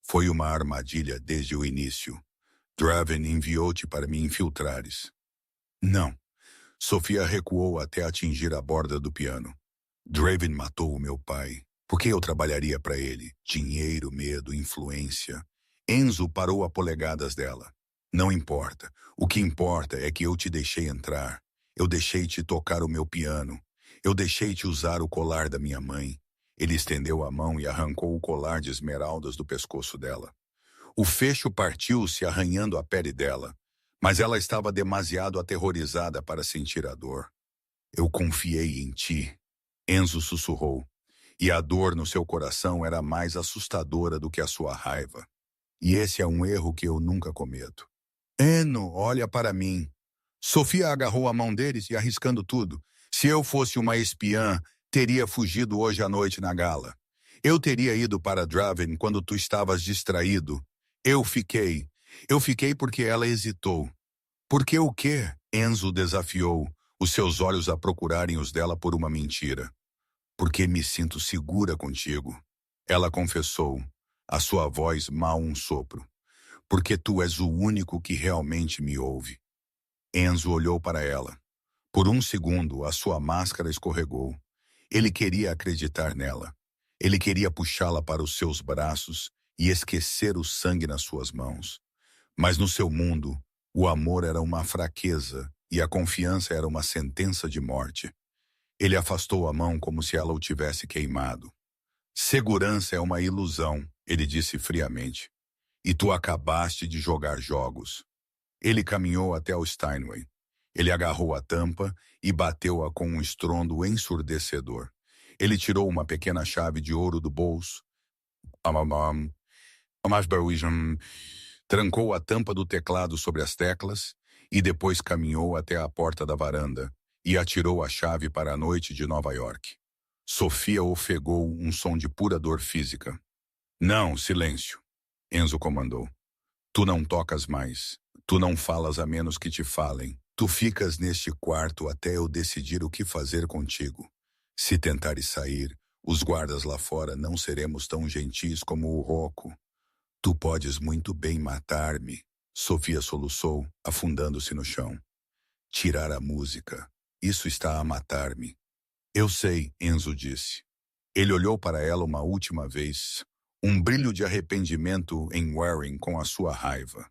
Foi uma armadilha desde o início. Draven enviou-te para me infiltrares. Não. Sofia recuou até atingir a borda do piano. Draven matou o meu pai. Por que eu trabalharia para ele? Dinheiro, medo, influência. Enzo parou a polegadas dela. Não importa. O que importa é que eu te deixei entrar. Eu deixei-te tocar o meu piano. Eu deixei-te usar o colar da minha mãe. Ele estendeu a mão e arrancou o colar de esmeraldas do pescoço dela. O fecho partiu-se arranhando a pele dela, mas ela estava demasiado aterrorizada para sentir a dor. Eu confiei em ti, Enzo sussurrou, e a dor no seu coração era mais assustadora do que a sua raiva. E esse é um erro que eu nunca cometo. Eno, olha para mim. Sofia agarrou a mão deles e arriscando tudo. Se eu fosse uma espiã, teria fugido hoje à noite na gala. Eu teria ido para Draven quando tu estavas distraído. Eu fiquei. Eu fiquei porque ela hesitou. Por que o quê? Enzo desafiou, os seus olhos a procurarem os dela por uma mentira. Porque me sinto segura contigo. Ela confessou, a sua voz mal um sopro. Porque tu és o único que realmente me ouve. Enzo olhou para ela. Por um segundo, a sua máscara escorregou. Ele queria acreditar nela. Ele queria puxá-la para os seus braços e esquecer o sangue nas suas mãos. Mas no seu mundo, o amor era uma fraqueza e a confiança era uma sentença de morte. Ele afastou a mão como se ela o tivesse queimado. Segurança é uma ilusão, ele disse friamente. E tu acabaste de jogar jogos. Ele caminhou até o Steinway. Ele agarrou a tampa e bateu-a com um estrondo ensurdecedor. Ele tirou uma pequena chave de ouro do bolso. Trancou a tampa do teclado sobre as teclas e depois caminhou até a porta da varanda e atirou a chave para a noite de Nova York. Sofia ofegou um som de pura dor física. Não, silêncio, Enzo comandou. Tu não tocas mais. Tu não falas a menos que te falem. Tu ficas neste quarto até eu decidir o que fazer contigo. Se tentares sair, os guardas lá fora não seremos tão gentis como o Rocco. Tu podes muito bem matar-me, Sofia soluçou, afundando-se no chão. Tirar a música. Isso está a matar-me. Eu sei, Enzo disse. Ele olhou para ela uma última vez, um brilho de arrependimento em Waring com a sua raiva.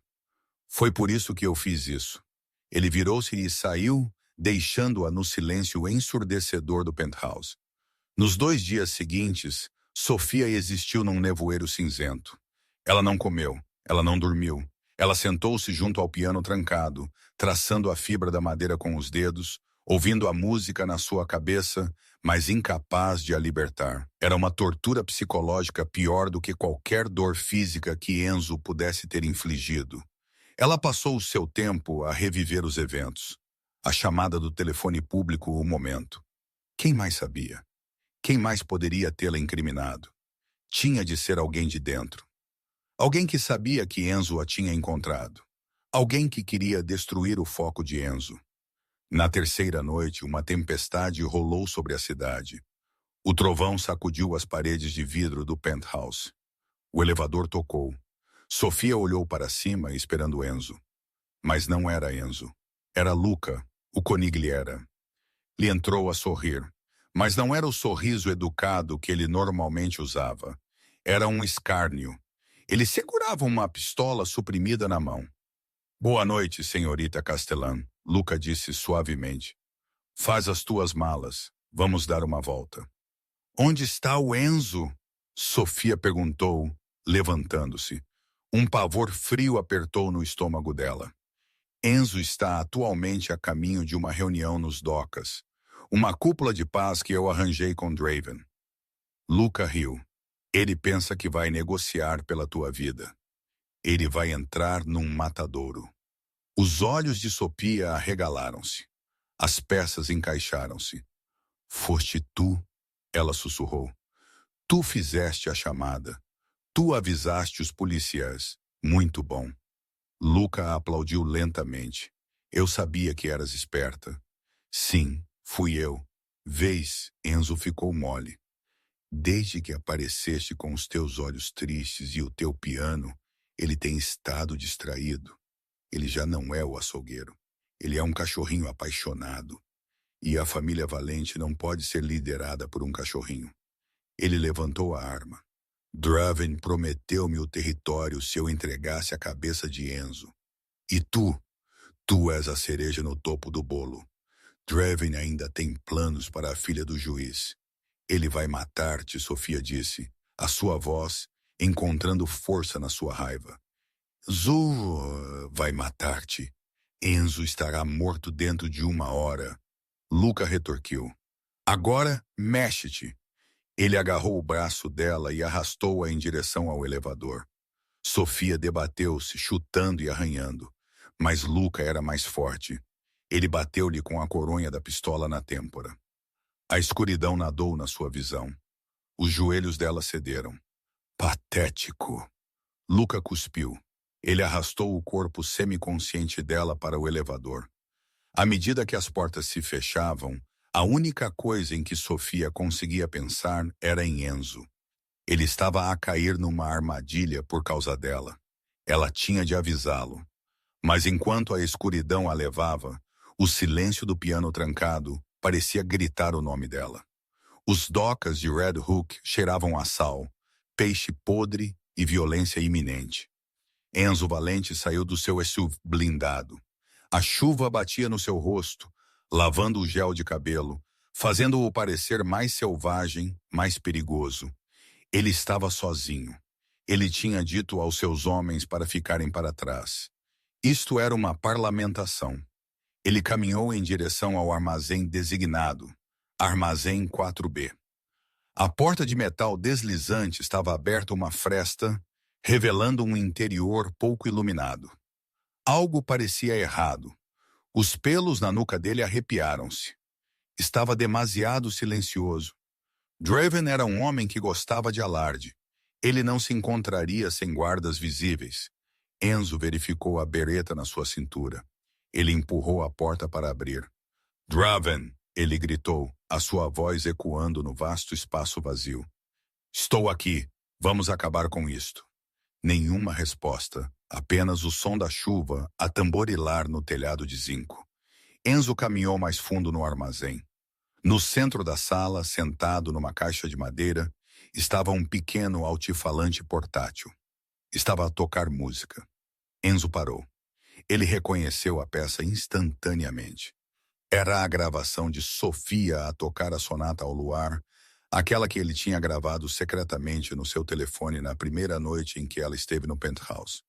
Foi por isso que eu fiz isso. Ele virou-se e saiu, deixando-a no silêncio ensurdecedor do penthouse. Nos 2 dias seguintes, Sofia existiu num nevoeiro cinzento. Ela não comeu, ela não dormiu. Ela sentou-se junto ao piano trancado, traçando a fibra da madeira com os dedos, ouvindo a música na sua cabeça, mas incapaz de a libertar. Era uma tortura psicológica pior do que qualquer dor física que Enzo pudesse ter infligido. Ela passou o seu tempo a reviver os eventos. A chamada do telefone público, o momento. Quem mais sabia? Quem mais poderia tê-la incriminado? Tinha de ser alguém de dentro. Alguém que sabia que Enzo a tinha encontrado. Alguém que queria destruir o foco de Enzo. Na terceira noite, uma tempestade rolou sobre a cidade. O trovão sacudiu as paredes de vidro do penthouse. O elevador tocou. Sofia olhou para cima esperando Enzo. Mas não era Enzo. Era Luca, o Conigliera. Lhe entrou a sorrir. Mas não era o sorriso educado que ele normalmente usava. Era um escárnio. Ele segurava uma pistola suprimida na mão. Boa noite, senhorita Castellan, Luca disse suavemente. Faz as tuas malas. Vamos dar uma volta. Onde está o Enzo? Sofia perguntou, levantando-se. Um pavor frio apertou no estômago dela. Enzo está atualmente a caminho de uma reunião nos docas. Uma cúpula de paz que eu arranjei com Draven. Luca riu. Ele pensa que vai negociar pela tua vida. Ele vai entrar num matadouro. Os olhos de Sofia arregalaram-se. As peças encaixaram-se. Foste tu, ela sussurrou. Tu fizeste a chamada. Tu avisaste os policiais. Muito bom. Luca aplaudiu lentamente. Eu sabia que eras esperta. Sim, fui eu. Vês, Enzo ficou mole. Desde que apareceste com os teus olhos tristes e o teu piano, ele tem estado distraído. Ele já não é o açougueiro. Ele é um cachorrinho apaixonado. E a família Valente não pode ser liderada por um cachorrinho. Ele levantou a arma. Draven prometeu-me o território se eu entregasse a cabeça de Enzo. E tu és a cereja no topo do bolo. Draven ainda tem planos para a filha do juiz. Ele vai matar-te, Sofia disse, a sua voz encontrando força na sua raiva. Zu vai matar-te. Enzo estará morto dentro de 1 hora. Luca retorquiu. Agora, mexe-te. Ele agarrou o braço dela e arrastou-a em direção ao elevador. Sofia debateu-se, chutando e arranhando. Mas Luca era mais forte. Ele bateu-lhe com a coronha da pistola na têmpora. A escuridão nadou na sua visão. Os joelhos dela cederam. Patético. Luca cuspiu. Ele arrastou o corpo semiconsciente dela para o elevador. À medida que as portas se fechavam, a única coisa em que Sofia conseguia pensar era em Enzo. Ele estava a cair numa armadilha por causa dela. Ela tinha de avisá-lo. Mas enquanto a escuridão a levava, o silêncio do piano trancado parecia gritar o nome dela. Os docas de Red Hook cheiravam a sal, peixe podre e violência iminente. Enzo Valente saiu do seu SUV blindado. A chuva batia no seu rosto, lavando o gel de cabelo, fazendo-o parecer mais selvagem, mais perigoso. Ele estava sozinho. Ele tinha dito aos seus homens para ficarem para trás. Isto era uma parlamentação. Ele caminhou em direção ao armazém designado, Armazém 4B. A porta de metal deslizante estava aberta uma fresta, revelando um interior pouco iluminado. Algo parecia errado. Os pelos na nuca dele arrepiaram-se. Estava demasiado silencioso. Draven era um homem que gostava de alarde. Ele não se encontraria sem guardas visíveis. Enzo verificou a bereta na sua cintura. Ele empurrou a porta para abrir. Draven, ele gritou, a sua voz ecoando no vasto espaço vazio. Estou aqui. Vamos acabar com isto. Nenhuma resposta, apenas o som da chuva a tamborilar no telhado de zinco. Enzo caminhou mais fundo no armazém. No centro da sala, sentado numa caixa de madeira, estava um pequeno altifalante portátil. Estava a tocar música. Enzo parou. Ele reconheceu a peça instantaneamente. Era a gravação de Sofia a tocar a sonata ao luar, aquela que ele tinha gravado secretamente no seu telefone na primeira noite em que ela esteve no penthouse.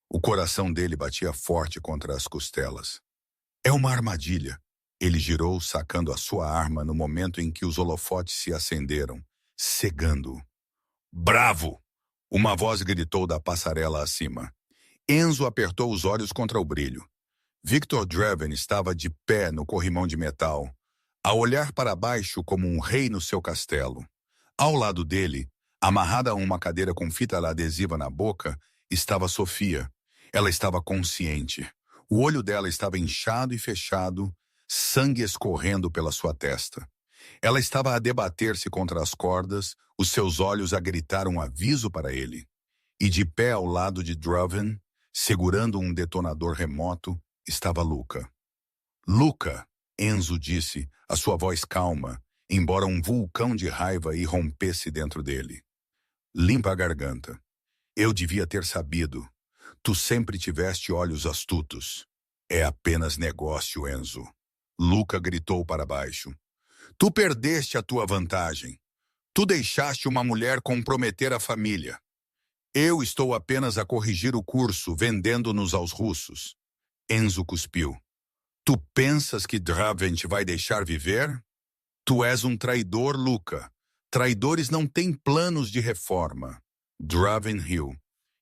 O coração dele batia forte contra as costelas. É uma armadilha. Ele girou, sacando a sua arma no momento em que os holofotes se acenderam, cegando-o. Bravo! Uma voz gritou da passarela acima. Enzo apertou os olhos contra o brilho. Victor Draven estava de pé no corrimão de metal, a olhar para baixo como um rei no seu castelo. Ao lado dele, amarrada a uma cadeira com fita adesiva na boca, estava Sofia. Ela estava consciente. O olho dela estava inchado e fechado, sangue escorrendo pela sua testa. Ela estava a debater-se contra as cordas, os seus olhos a gritar um aviso para ele. E de pé ao lado de Draven, segurando um detonador remoto, estava Luca. Luca, Enzo disse, a sua voz calma, embora um vulcão de raiva irrompesse dentro dele. Limpa a garganta. Eu devia ter sabido. Tu sempre tiveste olhos astutos. É apenas negócio, Enzo. Luca gritou para baixo. Tu perdeste a tua vantagem. Tu deixaste uma mulher comprometer a família. Eu estou apenas a corrigir o curso, vendendo-nos aos russos. Enzo cuspiu. Tu pensas que Draven te vai deixar viver? Tu és um traidor, Luca. Traidores não têm planos de reforma. Draven riu.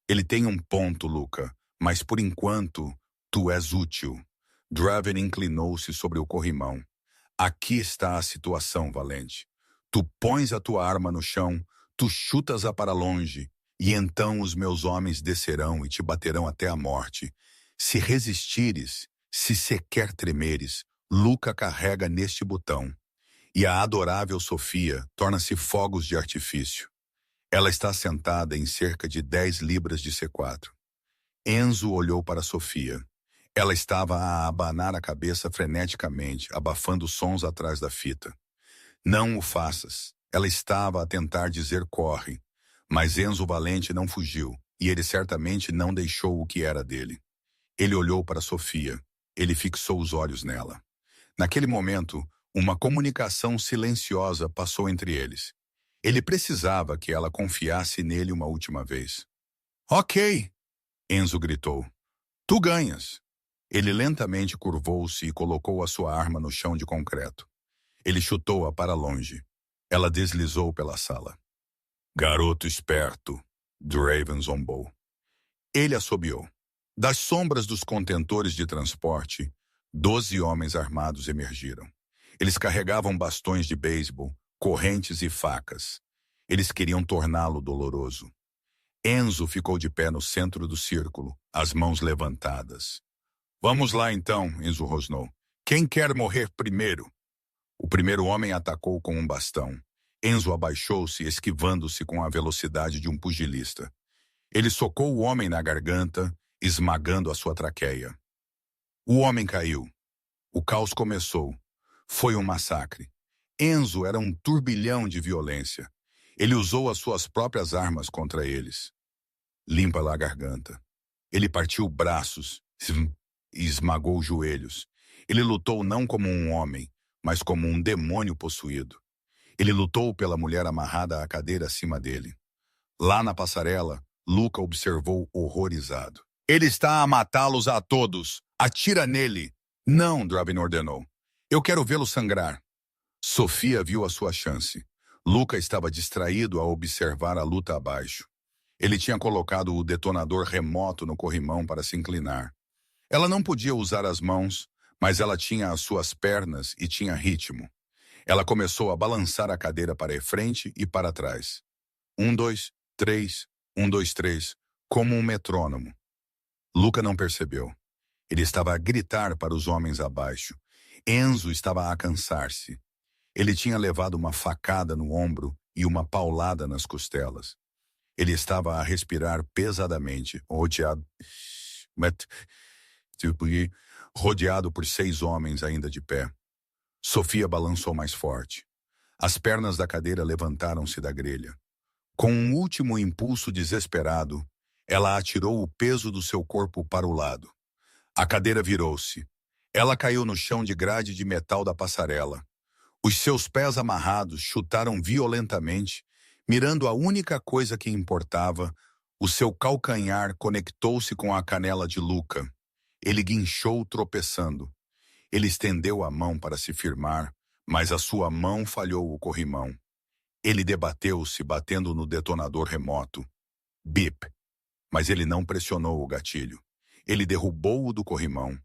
Ele tem um ponto, Luca, mas por enquanto, tu és útil. Draven inclinou-se sobre o corrimão. Aqui está a situação, Valente. Tu pões a tua arma no chão, tu chutas-a para longe, e então os meus homens descerão e te baterão até a morte. Se resistires, se sequer tremeres, Luca carrega neste botão. E a adorável Sofia torna-se fogos de artifício. Ela está sentada em cerca de 10 libras de C4. Enzo olhou para Sofia. Ela estava a abanar a cabeça freneticamente, abafando sons atrás da fita. Não o faças. Ela estava a tentar dizer corre. Mas Enzo Valente não fugiu, e ele certamente não deixou o que era dele. Ele olhou para Sofia. Ele fixou os olhos nela. Naquele momento, uma comunicação silenciosa passou entre eles. Ele precisava que ela confiasse nele uma última vez. Ok, Enzo gritou. Tu ganhas. Ele lentamente curvou-se e colocou a sua arma no chão de concreto. Ele chutou-a para longe. Ela deslizou pela sala. Garoto esperto, Draven zombou. Ele assobiou. Das sombras dos contentores de transporte, 12 homens armados emergiram. Eles carregavam bastões de beisebol, correntes e facas. Eles queriam torná-lo doloroso. Enzo ficou de pé no centro do círculo, as mãos levantadas. Vamos lá então, Enzo rosnou. Quem quer morrer primeiro? O primeiro homem atacou com um bastão. Enzo abaixou-se, esquivando-se com a velocidade de um pugilista. Ele socou o homem na garganta, esmagando a sua traqueia. O homem caiu. O caos começou. Foi um massacre. Enzo era um turbilhão de violência. Ele usou as suas próprias armas contra eles. Limpa-lhe a garganta. Ele partiu braços e esmagou joelhos. Ele lutou não como um homem, mas como um demônio possuído. Ele lutou pela mulher amarrada à cadeira acima dele. Lá na passarela, Luca observou horrorizado. Ele está a matá-los a todos. Atira nele. Não, Draven ordenou. Eu quero vê-lo sangrar. Sofia viu a sua chance. Luca estava distraído a observar a luta abaixo. Ele tinha colocado o detonador remoto no corrimão para se inclinar. Ela não podia usar as mãos, mas ela tinha as suas pernas e tinha ritmo. Ela começou a balançar a cadeira para a frente e para trás. 1, 2, 3, 1, 2, 3, como um metrônomo. Luca não percebeu. Ele estava a gritar para os homens abaixo. Enzo estava a cansar-se. Ele tinha levado uma facada no ombro e uma paulada nas costelas. Ele estava a respirar pesadamente, rodeado por 6 homens ainda de pé. Sofia balançou mais forte. As pernas da cadeira levantaram-se da grelha. Com um último impulso desesperado, ela atirou o peso do seu corpo para o lado. A cadeira virou-se. Ela caiu no chão de grade de metal da passarela. Os seus pés amarrados chutaram violentamente, mirando a única coisa que importava. O seu calcanhar conectou-se com a canela de Luca. Ele guinchou tropeçando. Ele estendeu a mão para se firmar, mas a sua mão falhou o corrimão. Ele debateu-se, batendo no detonador remoto. Bip! Mas ele não pressionou o gatilho. Ele derrubou-o do corrimão.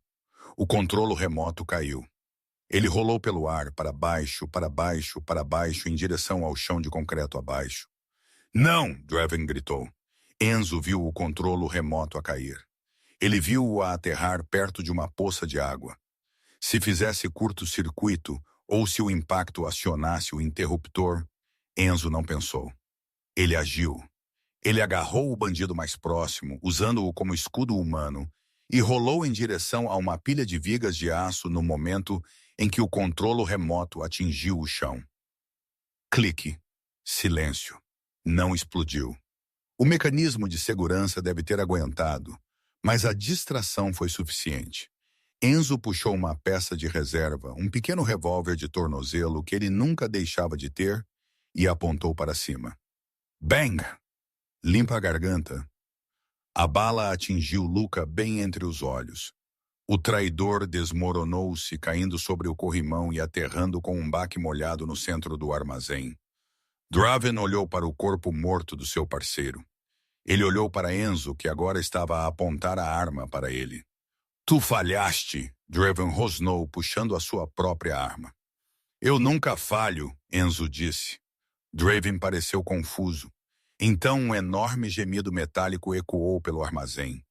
O controlo remoto caiu. Ele rolou pelo ar, para baixo, para baixo, para baixo, em direção ao chão de concreto abaixo. Não! Draven gritou. Enzo viu o controlo remoto a cair. Ele viu-o a aterrar perto de uma poça de água. Se fizesse curto-circuito, ou se o impacto acionasse o interruptor, Enzo não pensou. Ele agiu. Ele agarrou o bandido mais próximo, usando-o como escudo humano, e rolou em direção a uma pilha de vigas de aço no momento em que o controlo remoto atingiu o chão. Clique. Silêncio. Não explodiu. O mecanismo de segurança deve ter aguentado, mas a distração foi suficiente. Enzo puxou uma peça de reserva, um pequeno revólver de tornozelo que ele nunca deixava de ter, e apontou para cima. Bang! Limpa a garganta. A bala atingiu Luca bem entre os olhos. O traidor desmoronou-se, caindo sobre o corrimão e aterrando com um baque molhado no centro do armazém. Draven olhou para o corpo morto do seu parceiro. Ele olhou para Enzo, que agora estava a apontar a arma para ele. Tu falhaste, Draven rosnou, puxando a sua própria arma. Eu nunca falho, Enzo disse. Draven pareceu confuso. Então um enorme gemido metálico ecoou pelo armazém.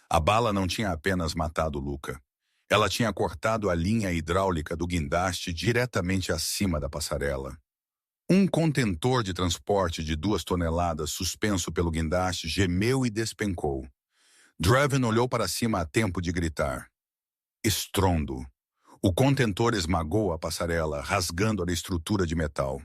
A bala não tinha apenas matado Luca. Ela tinha cortado a linha hidráulica do guindaste diretamente acima da passarela. Um contentor de transporte de 2 toneladas suspenso pelo guindaste gemeu e despencou. Draven olhou para cima a tempo de gritar. Estrondo. O contentor esmagou a passarela, rasgando a estrutura de metal.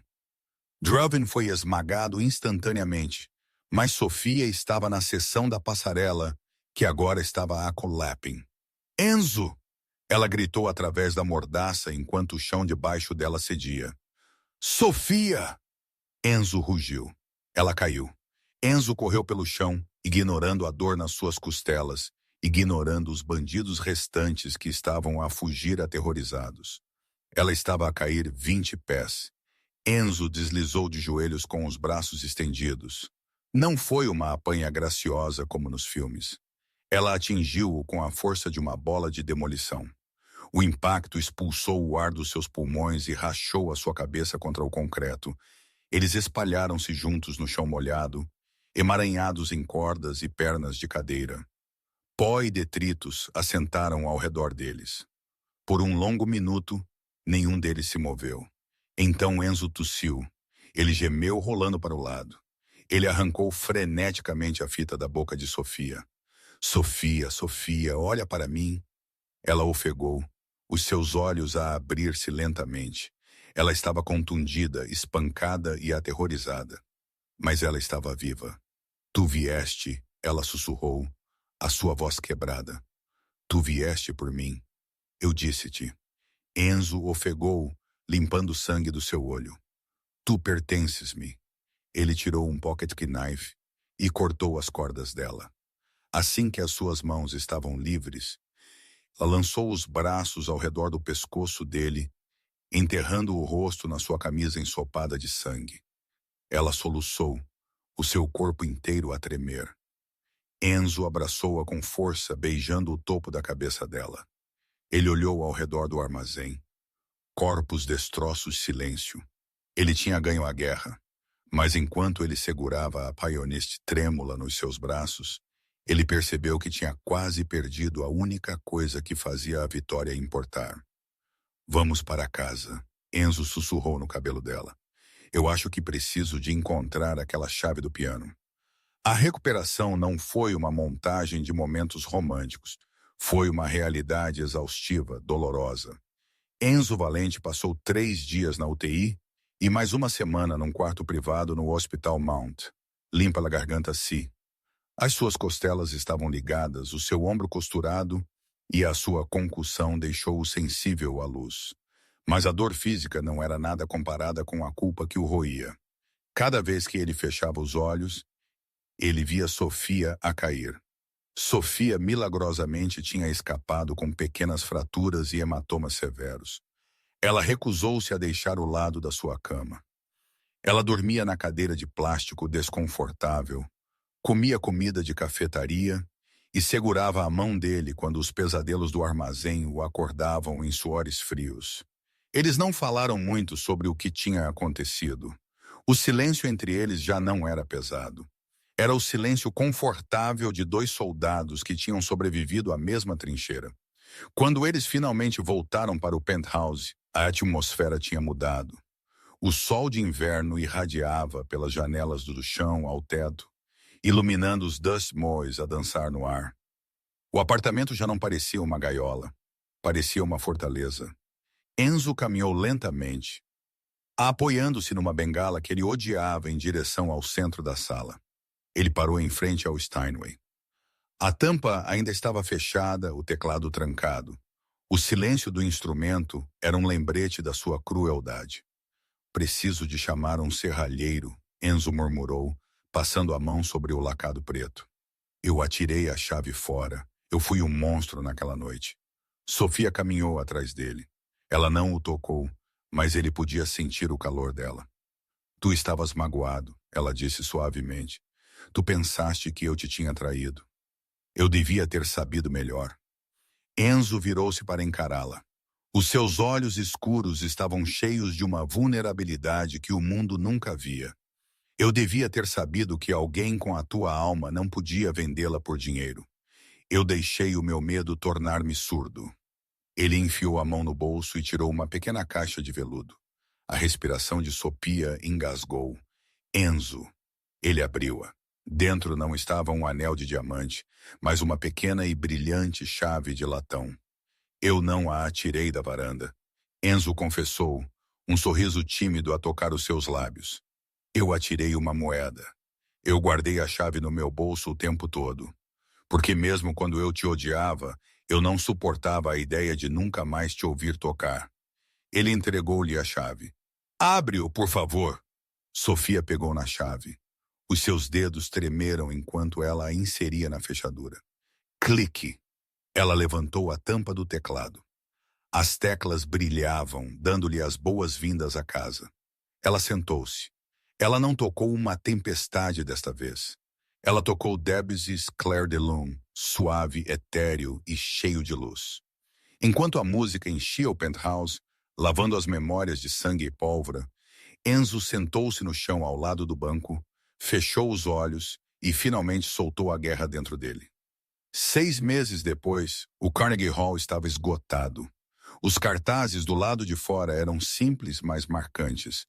Draven foi esmagado instantaneamente, mas Sofia estava na seção da passarela, que agora estava a collapsing. Enzo! Ela gritou através da mordaça enquanto o chão debaixo dela cedia. Sofia! Enzo rugiu. Ela caiu. Enzo correu pelo chão, ignorando a dor nas suas costelas, ignorando os bandidos restantes que estavam a fugir aterrorizados. Ela estava a cair 20 pés. Enzo deslizou de joelhos com os braços estendidos. Não foi uma apanha graciosa como nos filmes. Ela atingiu-o com a força de uma bola de demolição. O impacto expulsou o ar dos seus pulmões e rachou a sua cabeça contra o concreto. Eles espalharam-se juntos no chão molhado, emaranhados em cordas e pernas de cadeira. Pó e detritos assentaram ao redor deles. Por um longo minuto, nenhum deles se moveu. Então Enzo tossiu. Ele gemeu rolando para o lado. Ele arrancou freneticamente a fita da boca de Sofia. Sofia, Sofia, olha para mim. Ela ofegou, os seus olhos a abrir-se lentamente. Ela estava contundida, espancada e aterrorizada. Mas ela estava viva. Tu vieste, ela sussurrou, a sua voz quebrada. Tu vieste por mim. Eu disse-te. Enzo ofegou, limpando o sangue do seu olho. Tu pertences-me. Ele tirou um pocket knife e cortou as cordas dela. Assim que as suas mãos estavam livres, ela lançou os braços ao redor do pescoço dele, enterrando o rosto na sua camisa ensopada de sangue. Ela soluçou, o seu corpo inteiro a tremer. Enzo abraçou-a com força, beijando o topo da cabeça dela. Ele olhou ao redor do armazém. Corpos, destroços, silêncio. Ele tinha ganho a guerra, mas enquanto ele segurava a Pionist trêmula nos seus braços, ele percebeu que tinha quase perdido a única coisa que fazia a vitória importar. Vamos para casa, Enzo sussurrou no cabelo dela. Eu acho que preciso de encontrar aquela chave do piano. A recuperação não foi uma montagem de momentos românticos. Foi uma realidade exaustiva, dolorosa. Enzo Valente passou 3 dias na UTI e mais uma semana num quarto privado no Hospital Mount. Limpa a garganta si. As suas costelas estavam ligadas, o seu ombro costurado e a sua concussão deixou-o sensível à luz. Mas a dor física não era nada comparada com a culpa que o roía. Cada vez que ele fechava os olhos, ele via Sofia a cair. Sofia milagrosamente tinha escapado com pequenas fraturas e hematomas severos. Ela recusou-se a deixar o lado da sua cama. Ela dormia na cadeira de plástico desconfortável, comia comida de cafetaria e segurava a mão dele quando os pesadelos do armazém o acordavam em suores frios. Eles não falaram muito sobre o que tinha acontecido. O silêncio entre eles já não era pesado. Era o silêncio confortável de 2 soldados que tinham sobrevivido à mesma trincheira. Quando eles finalmente voltaram para o penthouse, a atmosfera tinha mudado. O sol de inverno irradiava pelas janelas do chão ao teto, iluminando os Dust Moys a dançar no ar. O apartamento já não parecia uma gaiola, parecia uma fortaleza. Enzo caminhou lentamente, apoiando-se numa bengala que ele odiava em direção ao centro da sala. Ele parou em frente ao Steinway. A tampa ainda estava fechada, o teclado trancado. O silêncio do instrumento era um lembrete da sua crueldade. Preciso de chamar um serralheiro, Enzo murmurou, passando a mão sobre o lacado preto. Eu atirei a chave fora. Eu fui um monstro naquela noite. Sofia caminhou atrás dele. Ela não o tocou, mas ele podia sentir o calor dela. Tu estavas magoado, ela disse suavemente. Tu pensaste que eu te tinha traído. Eu devia ter sabido melhor. Enzo virou-se para encará-la. Os seus olhos escuros estavam cheios de uma vulnerabilidade que o mundo nunca via. Eu devia ter sabido que alguém com a tua alma não podia vendê-la por dinheiro. Eu deixei o meu medo tornar-me surdo. Ele enfiou a mão no bolso e tirou uma pequena caixa de veludo. A respiração de Sofia engasgou. Enzo. Ele abriu-a. Dentro não estava um anel de diamante, mas uma pequena e brilhante chave de latão. Eu não a atirei da varanda. Enzo confessou, um sorriso tímido a tocar os seus lábios. Eu atirei uma moeda. Eu guardei a chave no meu bolso o tempo todo. Porque mesmo quando eu te odiava, eu não suportava a ideia de nunca mais te ouvir tocar. Ele entregou-lhe a chave. Abre-o, por favor. Sofia pegou na chave. Os seus dedos tremeram enquanto ela a inseria na fechadura. Clique! Ela levantou a tampa do teclado. As teclas brilhavam, dando-lhe as boas-vindas à casa. Ela sentou-se. Ela não tocou uma tempestade desta vez. Ela tocou Debussy's Clair de Lune, suave, etéreo e cheio de luz. Enquanto a música enchia o penthouse, lavando as memórias de sangue e pólvora, Enzo sentou-se no chão ao lado do banco, fechou os olhos e finalmente soltou a guerra dentro dele. 6 meses depois, o Carnegie Hall estava esgotado. Os cartazes do lado de fora eram simples, mas marcantes.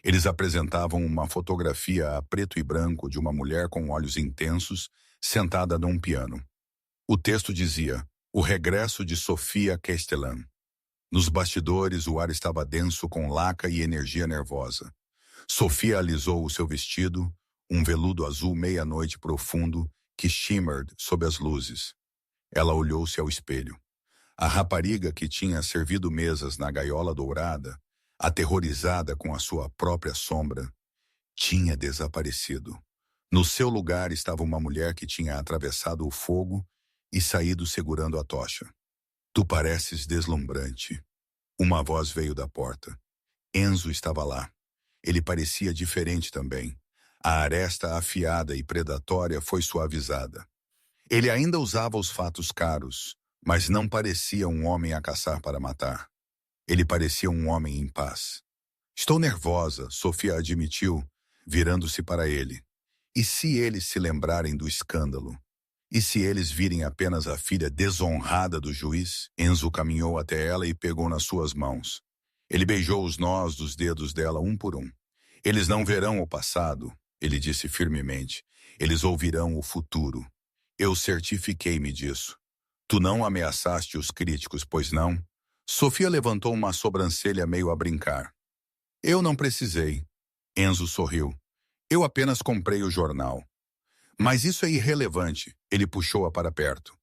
Eles apresentavam uma fotografia a preto e branco de uma mulher com olhos intensos, sentada num piano. O texto dizia: "O regresso de Sofia Castellan". Nos bastidores, o ar estava denso com laca e energia nervosa. Sofia alisou o seu vestido, um veludo azul meia-noite profundo que shimmered sob as luzes. Ela olhou-se ao espelho. A rapariga que tinha servido mesas na gaiola dourada, aterrorizada com a sua própria sombra, tinha desaparecido. No seu lugar estava uma mulher que tinha atravessado o fogo e saído segurando a tocha. "Tu pareces deslumbrante." Uma voz veio da porta. Enzo estava lá. Ele parecia diferente também. A aresta afiada e predatória foi suavizada. Ele ainda usava os fatos caros, mas não parecia um homem a caçar para matar. Ele parecia um homem em paz. "Estou nervosa", Sofia admitiu, virando-se para ele. "E se eles se lembrarem do escândalo? E se eles virem apenas a filha desonrada do juiz?" Enzo caminhou até ela e pegou nas suas mãos. Ele beijou os nós dos dedos dela um por um. "Eles não verão o passado", ele disse firmemente. "Eles ouvirão o futuro. Eu certifiquei-me disso. Tu não ameaçaste os críticos, pois não?" Sofia levantou uma sobrancelha meio a brincar. "Eu não precisei." Enzo sorriu. "Eu apenas comprei o jornal." "Mas isso é irrelevante." Ele puxou-a para perto.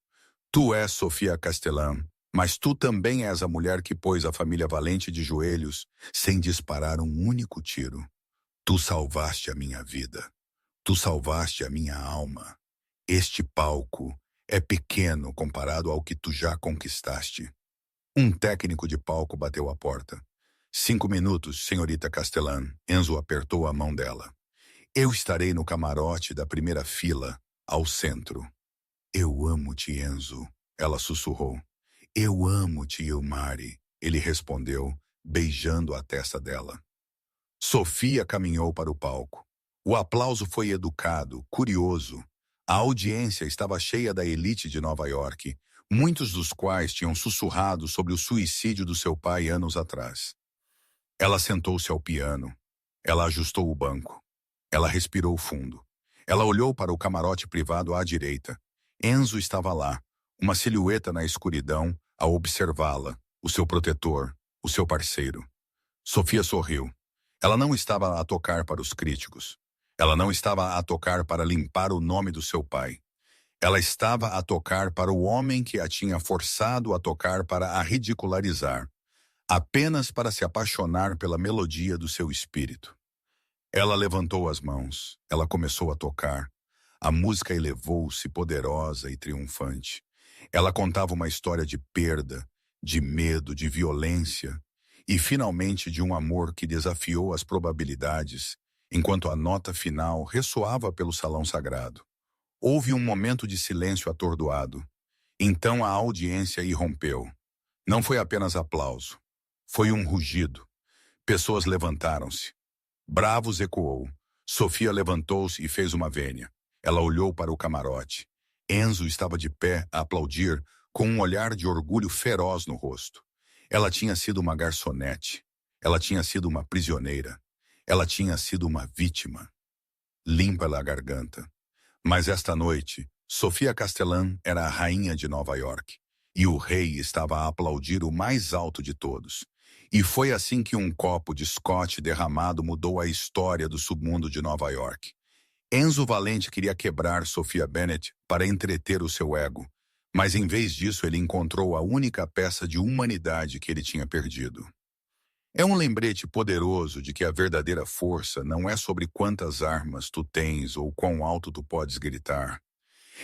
"Tu és Sofia Castellan, mas tu também és a mulher que pôs a família Valente de joelhos sem disparar um único tiro. Tu salvaste a minha vida. Tu salvaste a minha alma. Este palco é pequeno comparado ao que tu já conquistaste." Um técnico de palco bateu à porta. 5 minutos, senhorita Castellan." Enzo apertou a mão dela. "Eu estarei no camarote da primeira fila, ao centro." "Eu amo-te, Enzo", ela sussurrou. "Eu amo-te, Ilmari", ele respondeu, beijando a testa dela. Sofia caminhou para o palco. O aplauso foi educado, curioso. A audiência estava cheia da elite de Nova York, muitos dos quais tinham sussurrado sobre o suicídio do seu pai anos atrás. Ela sentou-se ao piano. Ela ajustou o banco. Ela respirou fundo. Ela olhou para o camarote privado à direita. Enzo estava lá, uma silhueta na escuridão, a observá-la, o seu protetor, o seu parceiro. Sofia sorriu. Ela não estava a tocar para os críticos. Ela não estava a tocar para limpar o nome do seu pai. Ela estava a tocar para o homem que a tinha forçado a tocar para a ridicularizar, apenas para se apaixonar pela melodia do seu espírito. Ela levantou as mãos. Ela começou a tocar. A música elevou-se poderosa e triunfante. Ela contava uma história de perda, de medo, de violência e, finalmente, de um amor que desafiou as probabilidades, enquanto a nota final ressoava pelo salão sagrado. Houve um momento de silêncio atordoado. Então a audiência irrompeu. Não foi apenas aplauso. Foi um rugido. Pessoas levantaram-se. Bravos ecoou. Sofia levantou-se e fez uma vênia. Ela olhou para o camarote. Enzo estava de pé a aplaudir, com um olhar de orgulho feroz no rosto. Ela tinha sido uma garçonete. Ela tinha sido uma prisioneira. Ela tinha sido uma vítima. Limpa-lhe a garganta. Mas esta noite, Sofia Castellan era a rainha de Nova York, e o rei estava a aplaudir o mais alto de todos. E foi assim que um copo de Scotch derramado mudou a história do submundo de Nova York. Enzo Valente queria quebrar Sofia Bennett para entreter o seu ego, mas em vez disso ele encontrou a única peça de humanidade que ele tinha perdido. É um lembrete poderoso de que a verdadeira força não é sobre quantas armas tu tens ou quão alto tu podes gritar.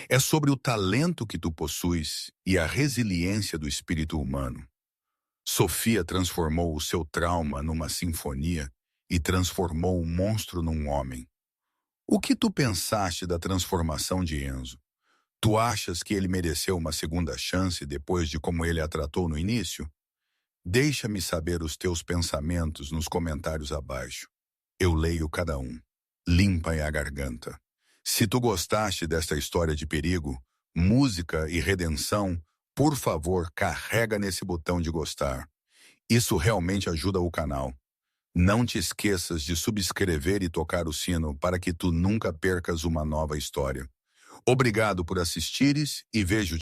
É sobre o talento que tu possuis e a resiliência do espírito humano. Sofia transformou o seu trauma numa sinfonia e transformou o monstro num homem. O que tu pensaste da transformação de Enzo? Tu achas que ele mereceu uma segunda chance depois de como ele a tratou no início? Deixa-me saber os teus pensamentos nos comentários abaixo. Eu leio cada um. Limpa a garganta. Se tu gostaste desta história de perigo, música e redenção, por favor, carrega nesse botão de gostar. Isso realmente ajuda o canal. Não te esqueças de subscrever e tocar o sino para que tu nunca percas uma nova história. Obrigado por assistires e vejo